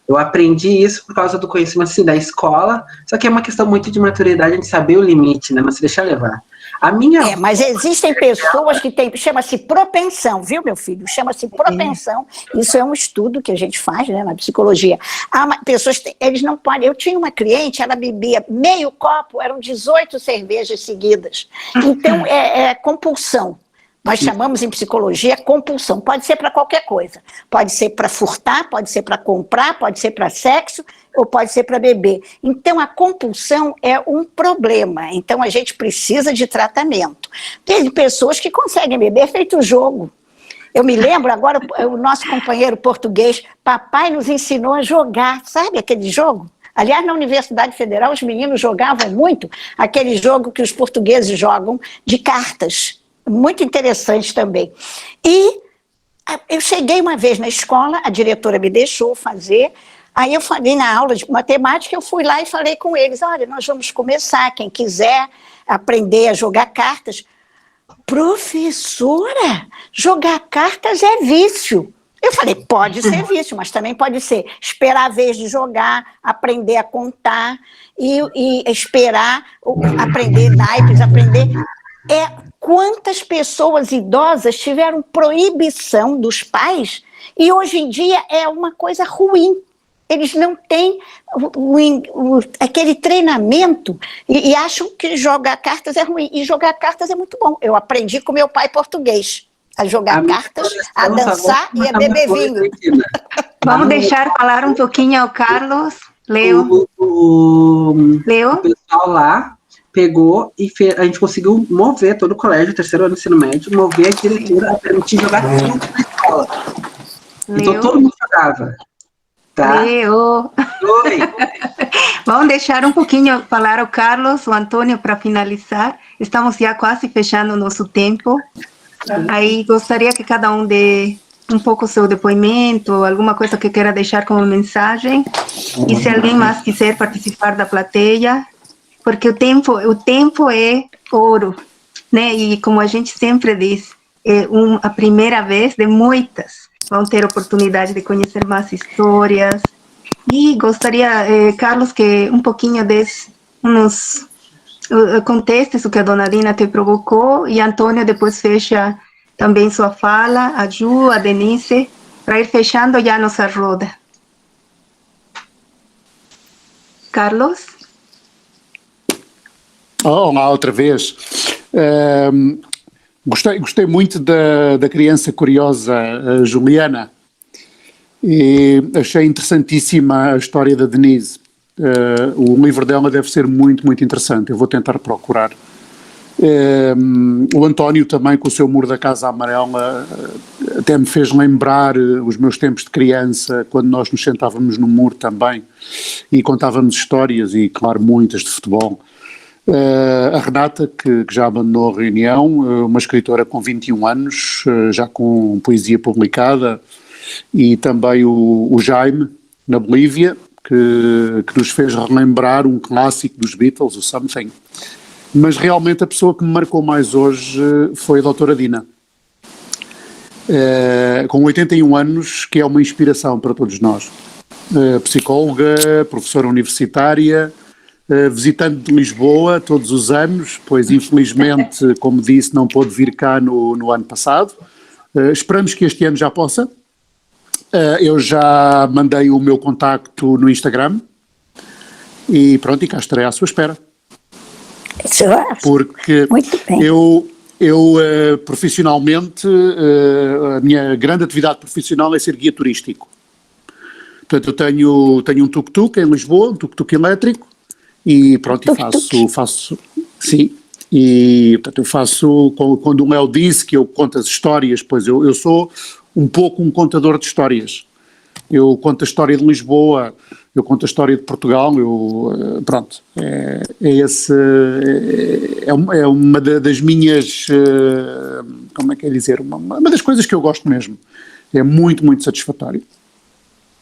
Eu aprendi isso por causa do conhecimento assim, da escola, só que é uma questão muito de maturidade, a gente saber o limite, né? Mas se deixar levar. Mas existem pessoas que têm, chama-se propensão, viu, meu filho? Chama-se propensão. Isso é um estudo que a gente faz, né, na psicologia. Há pessoas, eles não podem. Eu tinha uma cliente, ela bebia meio copo, eram 18 cervejas seguidas. Então, é compulsão. Nós chamamos em psicologia compulsão. Pode ser para qualquer coisa. Pode ser para furtar, pode ser para comprar, pode ser para sexo, ou pode ser para beber. Então, a compulsão é um problema. Então, a gente precisa de tratamento. Tem pessoas que conseguem beber feito jogo. Eu me lembro agora, o nosso companheiro português, papai nos ensinou a jogar. Sabe aquele jogo? Aliás, na Universidade Federal, os meninos jogavam muito aquele jogo que os portugueses jogam de cartas. Muito interessante também. E eu cheguei uma vez na escola, a diretora me deixou fazer, aí eu falei na aula de matemática, eu fui lá e falei com eles: olha, nós vamos começar, quem quiser, aprender a jogar cartas. Professora, jogar cartas é vício. Eu falei, pode ser vício, mas também pode ser esperar a vez de jogar, aprender a contar e esperar, aprender naipes, aprender... Quantas pessoas idosas tiveram proibição dos pais e hoje em dia é uma coisa ruim. Eles não têm aquele treinamento e acham que jogar cartas é ruim. E jogar cartas é muito bom. Eu aprendi com meu pai português a jogar cartas, a dançar e a beber vinho. Vamos deixar falar um pouquinho ao Carlos. Leo. Leo? O pessoal lá pegou e a gente conseguiu mover todo o colégio, terceiro ano do ensino médio, mover a diretora a permitir jogar tudo na escola. Então todo mundo jogava. Tá? Leo. Oi. Vamos deixar um pouquinho falar ao Carlos, o Antônio, para finalizar. Estamos já quase fechando o nosso tempo. Aí gostaria que cada um dê um pouco o seu depoimento, alguma coisa que queira deixar como mensagem. E se alguém mais quiser participar da plateia, porque o tempo é ouro, né? E como a gente sempre diz, é a primeira vez de muitas. Vão ter oportunidade de conhecer mais histórias. E gostaria, Carlos, que um pouquinho nos contestes o que a dona Dina te provocou, e Antônio depois fecha também sua fala, a Ju, a Denise, para ir fechando já a nossa roda. Carlos? Olá, outra vez. Gostei muito da criança curiosa, Juliana, e achei interessantíssima a história da Denise. O livro dela deve ser muito, muito interessante, eu vou tentar procurar. O António também, com o seu Muro da Casa Amarela, até me fez lembrar os meus tempos de criança, quando nós nos sentávamos no muro também e contávamos histórias, e claro, muitas de futebol. A Renata, que já abandonou a reunião, uma escritora com 21 anos, já com poesia publicada, e também o Jaime, na Bolívia, que nos fez relembrar um clássico dos Beatles, o Something. Mas realmente a pessoa que me marcou mais hoje foi a doutora Dina, com 81 anos, que é uma inspiração para todos nós. Psicóloga, professora universitária, visitante de Lisboa todos os anos, pois infelizmente, como disse, não pôde vir cá no ano passado. Esperamos que este ano já possa. Eu já mandei o meu contacto no Instagram e pronto, e cá estarei à sua espera. Porque eu profissionalmente, a minha grande atividade profissional é ser guia turístico. Portanto, eu tenho um tuk-tuk em Lisboa, um tuk-tuk elétrico, e pronto, faço, sim, e portanto eu faço, quando o Léo disse que eu conto as histórias, pois eu sou um pouco um contador de histórias. Eu conto a história de Lisboa, eu conto a história de Portugal, pronto, é uma das minhas, como é que é dizer, uma das coisas que eu gosto mesmo, é muito, muito satisfatório.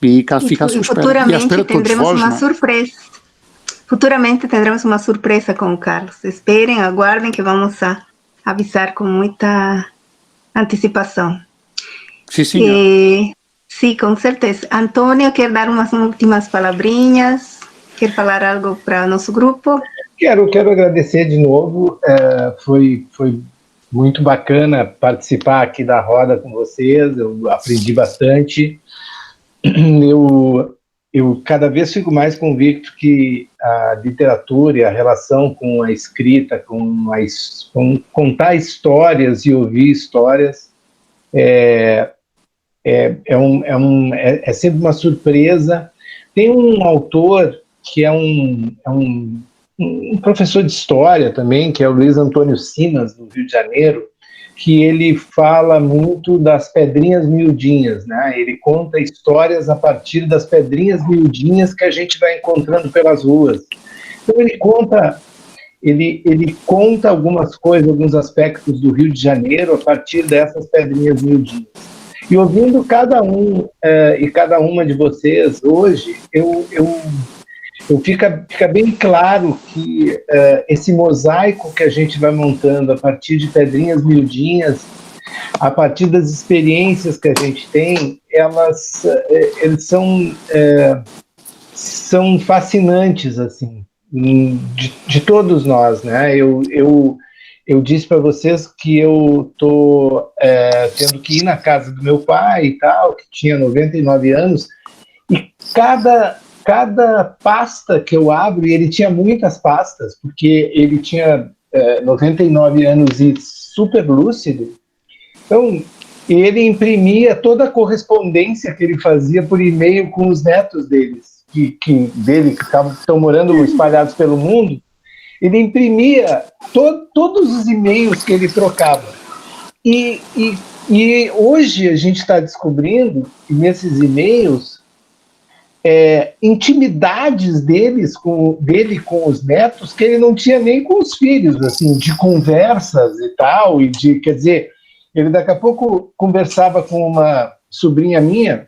E cá fica à sua espera. Futuramente teremos uma surpresa. Futuramente teremos uma surpresa com o Carlos. Esperem, aguardem que vamos avisar com muita antecipação. Sim, senhor. Sim, com certeza. Antônio, quer dar umas últimas palavrinhas? Quer falar algo para o nosso grupo? Quero agradecer de novo. Foi muito bacana participar aqui da roda com vocês. Eu aprendi bastante. Eu cada vez fico mais convicto que a literatura e a relação com a escrita, com contar histórias e ouvir histórias, é sempre uma surpresa. Tem um autor que é um professor de história também, que é o Luiz Antônio Simas, do Rio de Janeiro, que ele fala muito das pedrinhas miudinhas, né? Ele conta histórias a partir das pedrinhas miudinhas que a gente vai encontrando pelas ruas. Então ele conta algumas coisas, alguns aspectos do Rio de Janeiro a partir dessas pedrinhas miudinhas. E ouvindo cada um e cada uma de vocês hoje, Então fica bem claro que esse mosaico que a gente vai montando a partir de pedrinhas miudinhas, a partir das experiências que a gente tem, eles são fascinantes, assim, de todos nós, né? Eu disse para vocês que eu tô tendo que ir na casa do meu pai e tal, que tinha 99 anos, e cada pasta que eu abro, e ele tinha muitas pastas, porque ele tinha 99 anos e super lúcido, então ele imprimia toda a correspondência que ele fazia por e-mail com os netos deles, que estão morando espalhados pelo mundo. Ele imprimia todos os e-mails que ele trocava. E hoje a gente está descobrindo, nesses e-mails, intimidades dele com os netos que ele não tinha nem com os filhos, assim, de conversas e tal, quer dizer, ele daqui a pouco conversava com uma sobrinha minha,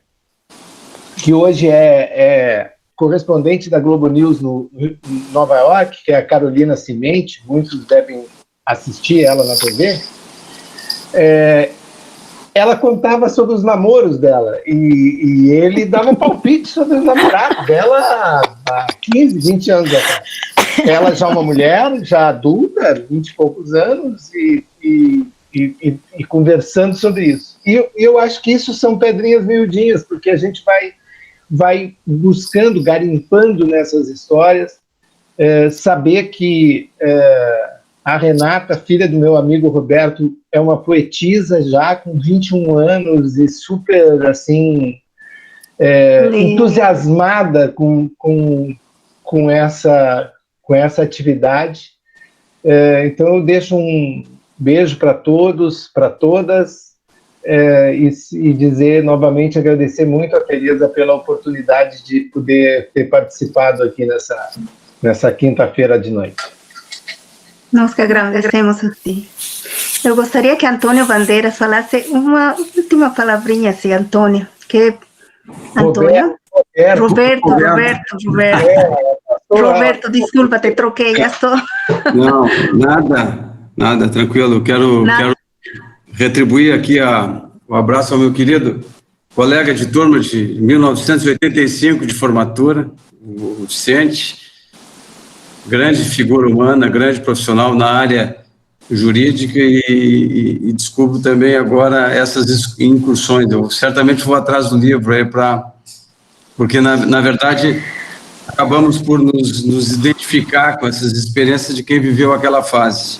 que hoje é correspondente da Globo News em Nova York, que é a Carolina Cimente, muitos devem assistir ela na TV. Ela contava sobre os namoros dela, e ele dava palpite sobre os namorados dela há 15, 20 anos atrás. Ela já uma mulher, já adulta, 20 e poucos anos, e conversando sobre isso. E eu acho que isso são pedrinhas miudinhas, porque a gente vai buscando, garimpando nessas histórias, saber que a Renata, filha do meu amigo Roberto, é uma poetisa já com 21 anos e super, assim, entusiasmada com essa atividade. Então eu deixo um beijo para todos, para todas, e dizer novamente, agradecer muito a Teresa pela oportunidade de poder ter participado aqui nessa quinta-feira de noite. Nós que agradecemos a ti. Eu gostaria que Antônio Bandeiras falasse uma última palavrinha, assim, Antônio. Antônio? Roberto, desculpa, te troquei, já estou. Não, nada, tranquilo. Eu quero retribuir aqui o abraço ao meu querido colega de turma de 1985 de formatura, o Vicente, grande figura humana, grande profissional na área jurídica, e descubro também agora essas incursões. Eu certamente vou atrás do livro aí porque na verdade acabamos por nos identificar com essas experiências de quem viveu aquela fase.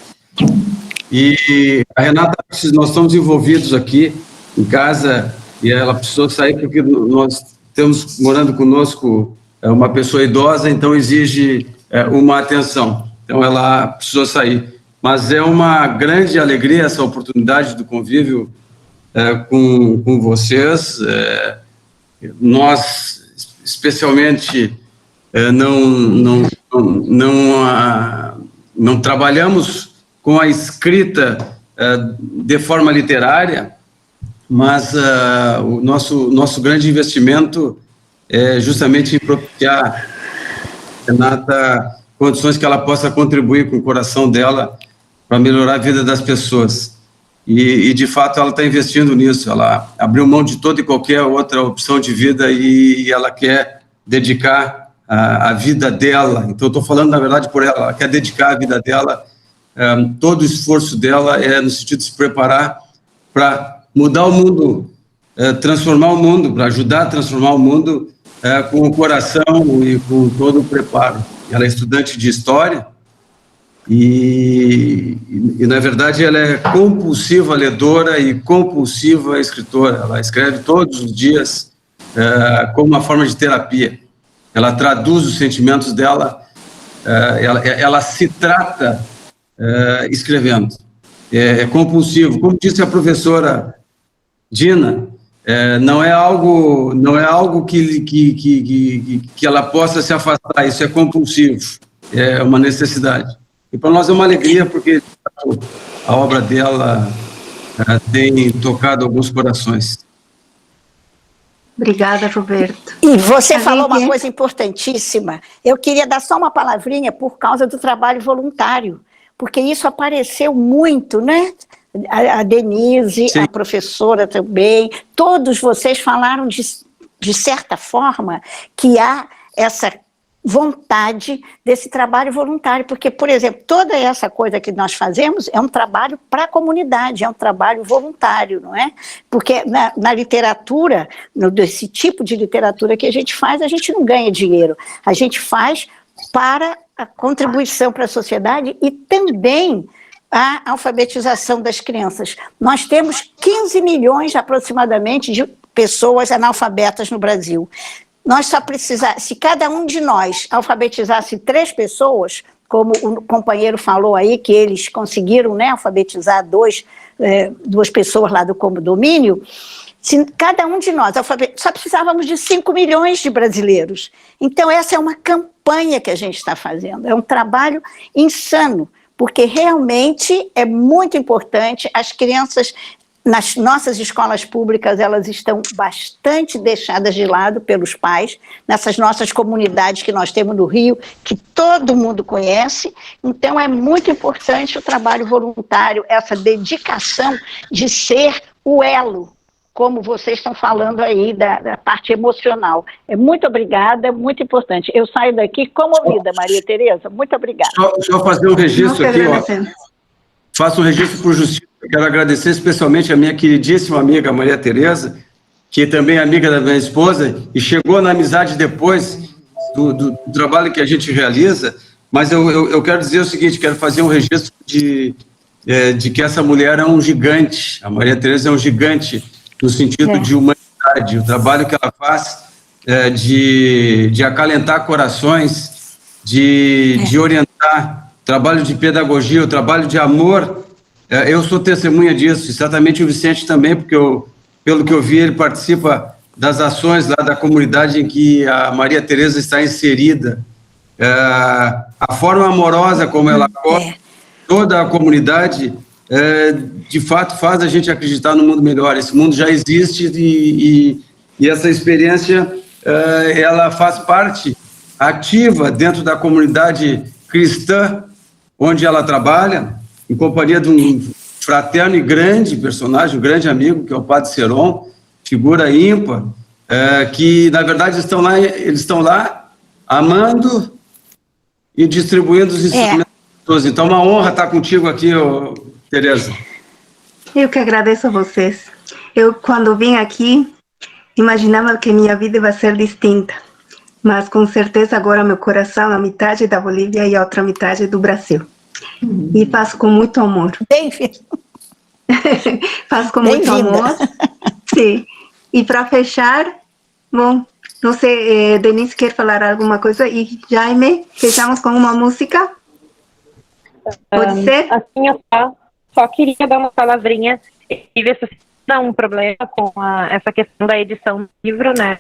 E a Renata, nós estamos envolvidos aqui em casa, e ela precisou sair porque nós temos morando conosco uma pessoa idosa, então exige uma atenção. Então ela precisou sair. Mas é uma grande alegria essa oportunidade do convívio com vocês. Nós, especialmente, não trabalhamos com a escrita de forma literária, mas o nosso grande investimento é justamente em propiciar a Renata condições que ela possa contribuir com o coração dela para melhorar a vida das pessoas. E de fato, ela está investindo nisso. Ela abriu mão de toda e qualquer outra opção de vida e ela quer dedicar a vida dela. Então, estou falando, na verdade, por ela. Ela quer dedicar a vida dela. Todo o esforço dela é no sentido de se preparar para mudar o mundo, transformar o mundo, para ajudar a transformar o mundo com o coração e com todo o preparo. Ela é estudante de História e na verdade, ela é compulsiva ledora e compulsiva escritora. Ela escreve todos os dias como uma forma de terapia. Ela traduz os sentimentos dela, ela se trata escrevendo. É compulsivo. Como disse a professora Dina, não é algo que ela possa se afastar, isso é compulsivo, é uma necessidade. E para nós é uma alegria, porque a obra dela tem tocado alguns corações. Obrigada, Roberto. E você falou uma coisa importantíssima. Eu queria dar só uma palavrinha por causa do trabalho voluntário, porque isso apareceu muito, né? A Denise, sim, a professora também, todos vocês falaram de certa forma que há essa vontade desse trabalho voluntário, porque, por exemplo, toda essa coisa que nós fazemos é um trabalho para a comunidade, é um trabalho voluntário, não é? Porque na literatura, desse tipo de literatura que a gente faz, a gente não ganha dinheiro, a gente faz para a contribuição para a sociedade e também a alfabetização das crianças. Nós temos 15 milhões aproximadamente de pessoas analfabetas no Brasil. Nós só precisamos, se cada um de nós alfabetizasse 3 pessoas, como o companheiro falou aí, que eles conseguiram, né, alfabetizar 2 pessoas lá do condomínio, se cada um de nós só precisávamos de 5 milhões de brasileiros. Então essa é uma campanha que a gente está fazendo, é um trabalho insano, porque realmente é muito importante. As crianças nas nossas escolas públicas, elas estão bastante deixadas de lado pelos pais, nessas nossas comunidades que nós temos no Rio, que todo mundo conhece. Então é muito importante o trabalho voluntário, essa dedicação de ser o elo, como vocês estão falando aí, da parte emocional. Muito obrigada, é muito importante. Eu saio daqui comovida, Maria Tereza, muito obrigada. Só fazer um registro aqui, ó. Faço um registro por justiça. Quero agradecer especialmente a minha queridíssima amiga Maria Tereza, que também é amiga da minha esposa, e chegou na amizade depois do trabalho que a gente realiza, mas eu quero dizer o seguinte, quero fazer um registro de que essa mulher é um gigante, a Maria Tereza é um gigante, no sentido de humanidade, o trabalho que ela faz de acalentar corações, de orientar, trabalho de pedagogia, o trabalho de amor. Eu sou testemunha disso, e certamente o Vicente também, porque pelo que eu vi, ele participa das ações lá da comunidade em que a Maria Tereza está inserida. A forma amorosa como ela acolhe toda a comunidade, de fato, faz a gente acreditar no mundo melhor. Esse mundo já existe e essa experiência, ela faz parte ativa dentro da comunidade cristã onde ela trabalha, em companhia de um fraterno e grande personagem, um grande amigo, que é o Padre Seron, figura ímpar, que, na verdade, eles estão lá amando e distribuindo os instrumentos. Então, é uma honra estar contigo aqui, Tereza. Eu que agradeço a vocês. Eu, quando vim aqui, imaginava que minha vida ia ser distinta, mas, com certeza, agora meu coração é metade da Bolívia e a outra metade do Brasil. E faço com muito amor. Bem-vindo. Faço com muito amor. Sim. E para fechar, bom, não sei, Denise quer falar alguma coisa? E Jaime, fechamos com uma música? Pode ser? Assim, eu só queria dar uma palavrinha e ver se dá um problema com essa questão da edição do livro, né?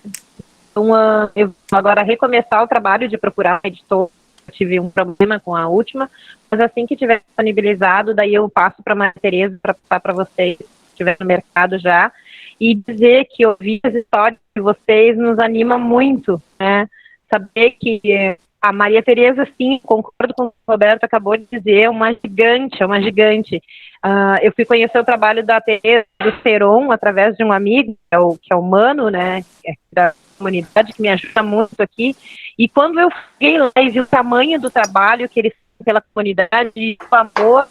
Então, eu vou agora recomeçar o trabalho de procurar um editor. Eu tive um problema com a última, mas assim que tiver disponibilizado, daí eu passo para a Maria Tereza para passar para vocês, se estiver no mercado já, e dizer que ouvir as histórias de vocês nos anima muito, né? Saber que a Maria Tereza, sim, concordo com o que o Roberto acabou de dizer, é uma gigante, é uma gigante. Eu fui conhecer o trabalho da Tereza, do Seron, através de um amigo, que é o Mano, né, da comunidade, que me ajuda muito aqui, e quando eu cheguei lá e vi o tamanho do trabalho que eles têm pela comunidade, o amor,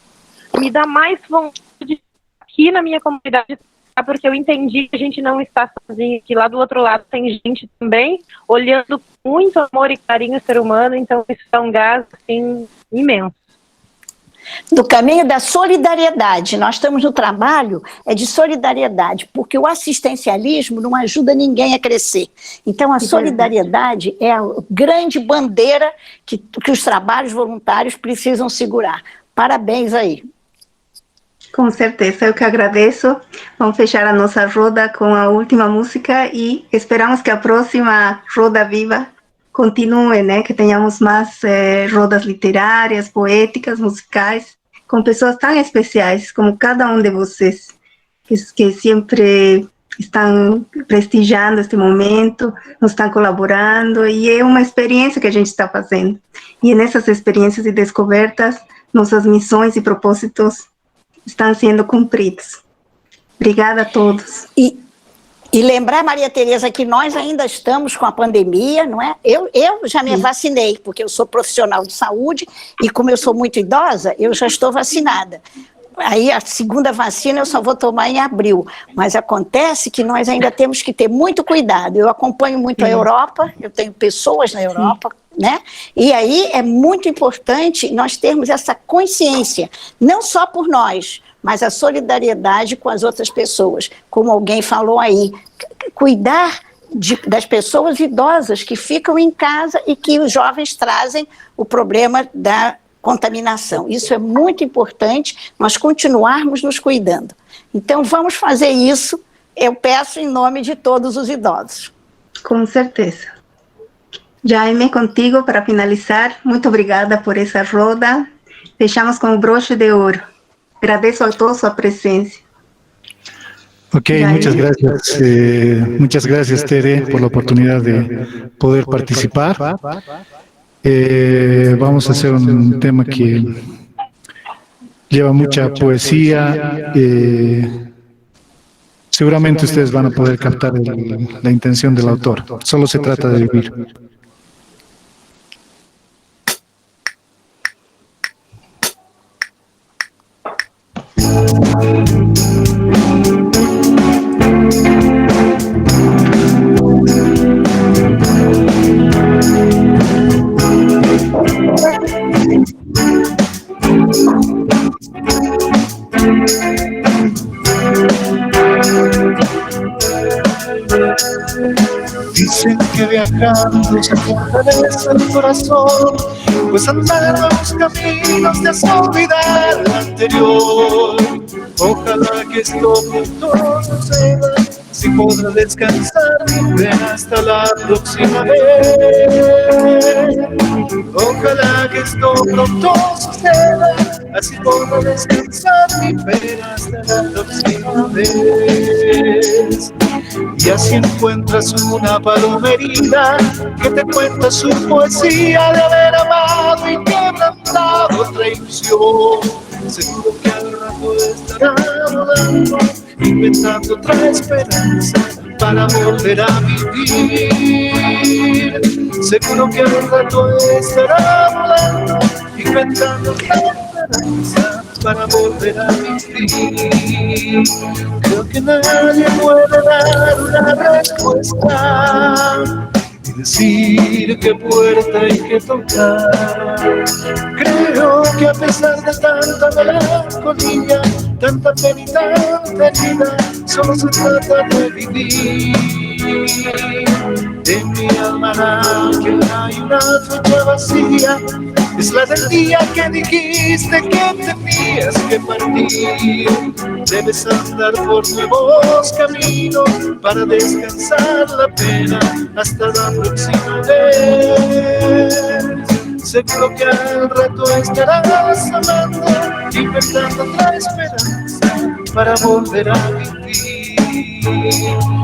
me dá mais vontade de aqui na minha comunidade, porque eu entendi que a gente não está sozinho, que lá do outro lado tem gente também olhando com muito amor e carinho o ser humano, então isso é um gás, assim, imenso. Do caminho da solidariedade, nós estamos no trabalho de solidariedade, porque o assistencialismo não ajuda ninguém a crescer. Então a solidariedade é a grande bandeira que os trabalhos voluntários precisam segurar. Parabéns aí. Com certeza, eu que agradeço. Vamos fechar a nossa roda com a última música e esperamos que a próxima Roda Viva continue, né? Que tenhamos mais rodas literárias, poéticas, musicais, com pessoas tão especiais como cada um de vocês, que sempre estão prestigiando este momento, nos estão colaborando, e é uma experiência que a gente está fazendo. E nessas experiências e descobertas, nossas missões e propósitos estão sendo cumpridos. Obrigada a todos. E lembrar, Maria Tereza, que nós ainda estamos com a pandemia, não é? Eu já me vacinei, porque eu sou profissional de saúde, e como eu sou muito idosa, eu já estou vacinada. Aí a segunda vacina eu só vou tomar em abril, mas acontece que nós ainda temos que ter muito cuidado. Eu acompanho muito a Europa, eu tenho pessoas na Europa, né? E aí é muito importante nós termos essa consciência, não só por nós, mas a solidariedade com as outras pessoas. Como alguém falou aí, cuidar das pessoas idosas que ficam em casa e que os jovens trazem o problema da contaminação. Isso é muito importante, nós continuarmos nos cuidando. Então, vamos fazer isso, eu peço em nome de todos os idosos. Com certeza. Jaime, contigo para finalizar. Muito obrigada por essa roda. Fechamos com o broche de ouro. Agradeço a todos sua presencia. Ok, muchas gracias Tere por la oportunidad de poder participar. Vamos a hacer un tema que lleva mucha poesía. Seguramente ustedes van a poder captar la intención del autor. Solo se trata de vivir. Dicen que viajando se fortalece el corazón, pues andar nuevos caminos te hace olvidar el anterior. Ojalá que esto pronto suceda, si podrá descansar mi pena hasta la próxima vez. Ojalá que esto pronto suceda, así podrá descansar mi pena hasta la próxima vez. Y así encuentras una paloma herida que te cuenta su poesía de haber amado y quebrantado otra ilusión. Seguro que al rato estará rodando, inventando otra esperanza para volver a vivir. Seguro que al rato estará volando, inventando otra esperanza para volver a vivir. Creo que nadie puede dar una respuesta y decir qué puerta hay que tocar. Creo que a pesar de tanta melancolía, tanta pena y tanta herida, solo se trata de vivir. En mi almanaque hay una fecha vacía, es la del día que dijiste que tenías que partir. Debes andar por nuevos caminos para descansar la pena hasta la próxima vez. Seguro que al rato estarás amando, inventando otra esperanza para volver a vivir.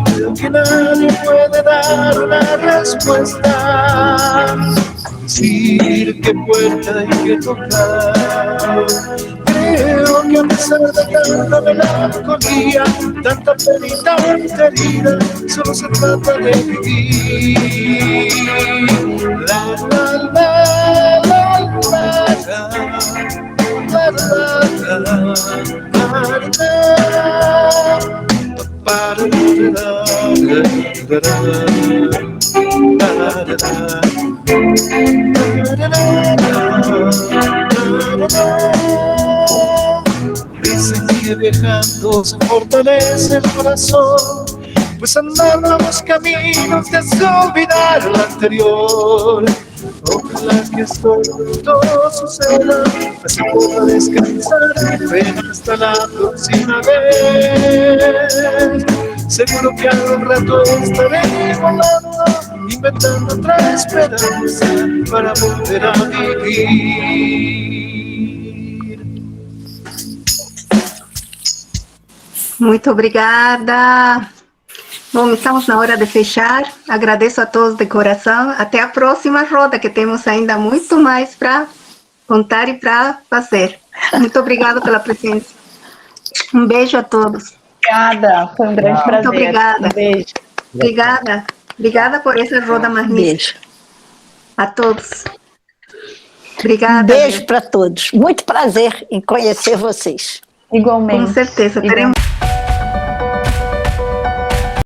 Creo que nadie puede dar una respuesta, decir qué puerta hay que tocar. Creo que a pesar de tanta melancolía, tanta pena y tanta herida, solo se trata de vivir. La la la la la la la Dicen que viajando se fortalece el corazón, pues andar nuevos caminos te hace olvidar lo anterior. Ojalá que esto todo suceda, así pueda descansar mi pena hasta la próxima vez. Seguro que al rato estaré volando, inventando otra esperanza para volver a vivir. Muito obrigada. Bom, estamos na hora de fechar. Agradeço a todos de coração. Até a próxima roda, que temos ainda muito mais para contar e para fazer. Muito obrigada pela presença. Um beijo a todos. Obrigada, foi um grande prazer. Muito obrigada. Um beijo. Obrigada. Obrigada por essa roda magnífica. Beijo. A todos. Obrigada. Beijo para todos. Muito prazer em conhecer vocês. Igualmente. Com certeza. Teremos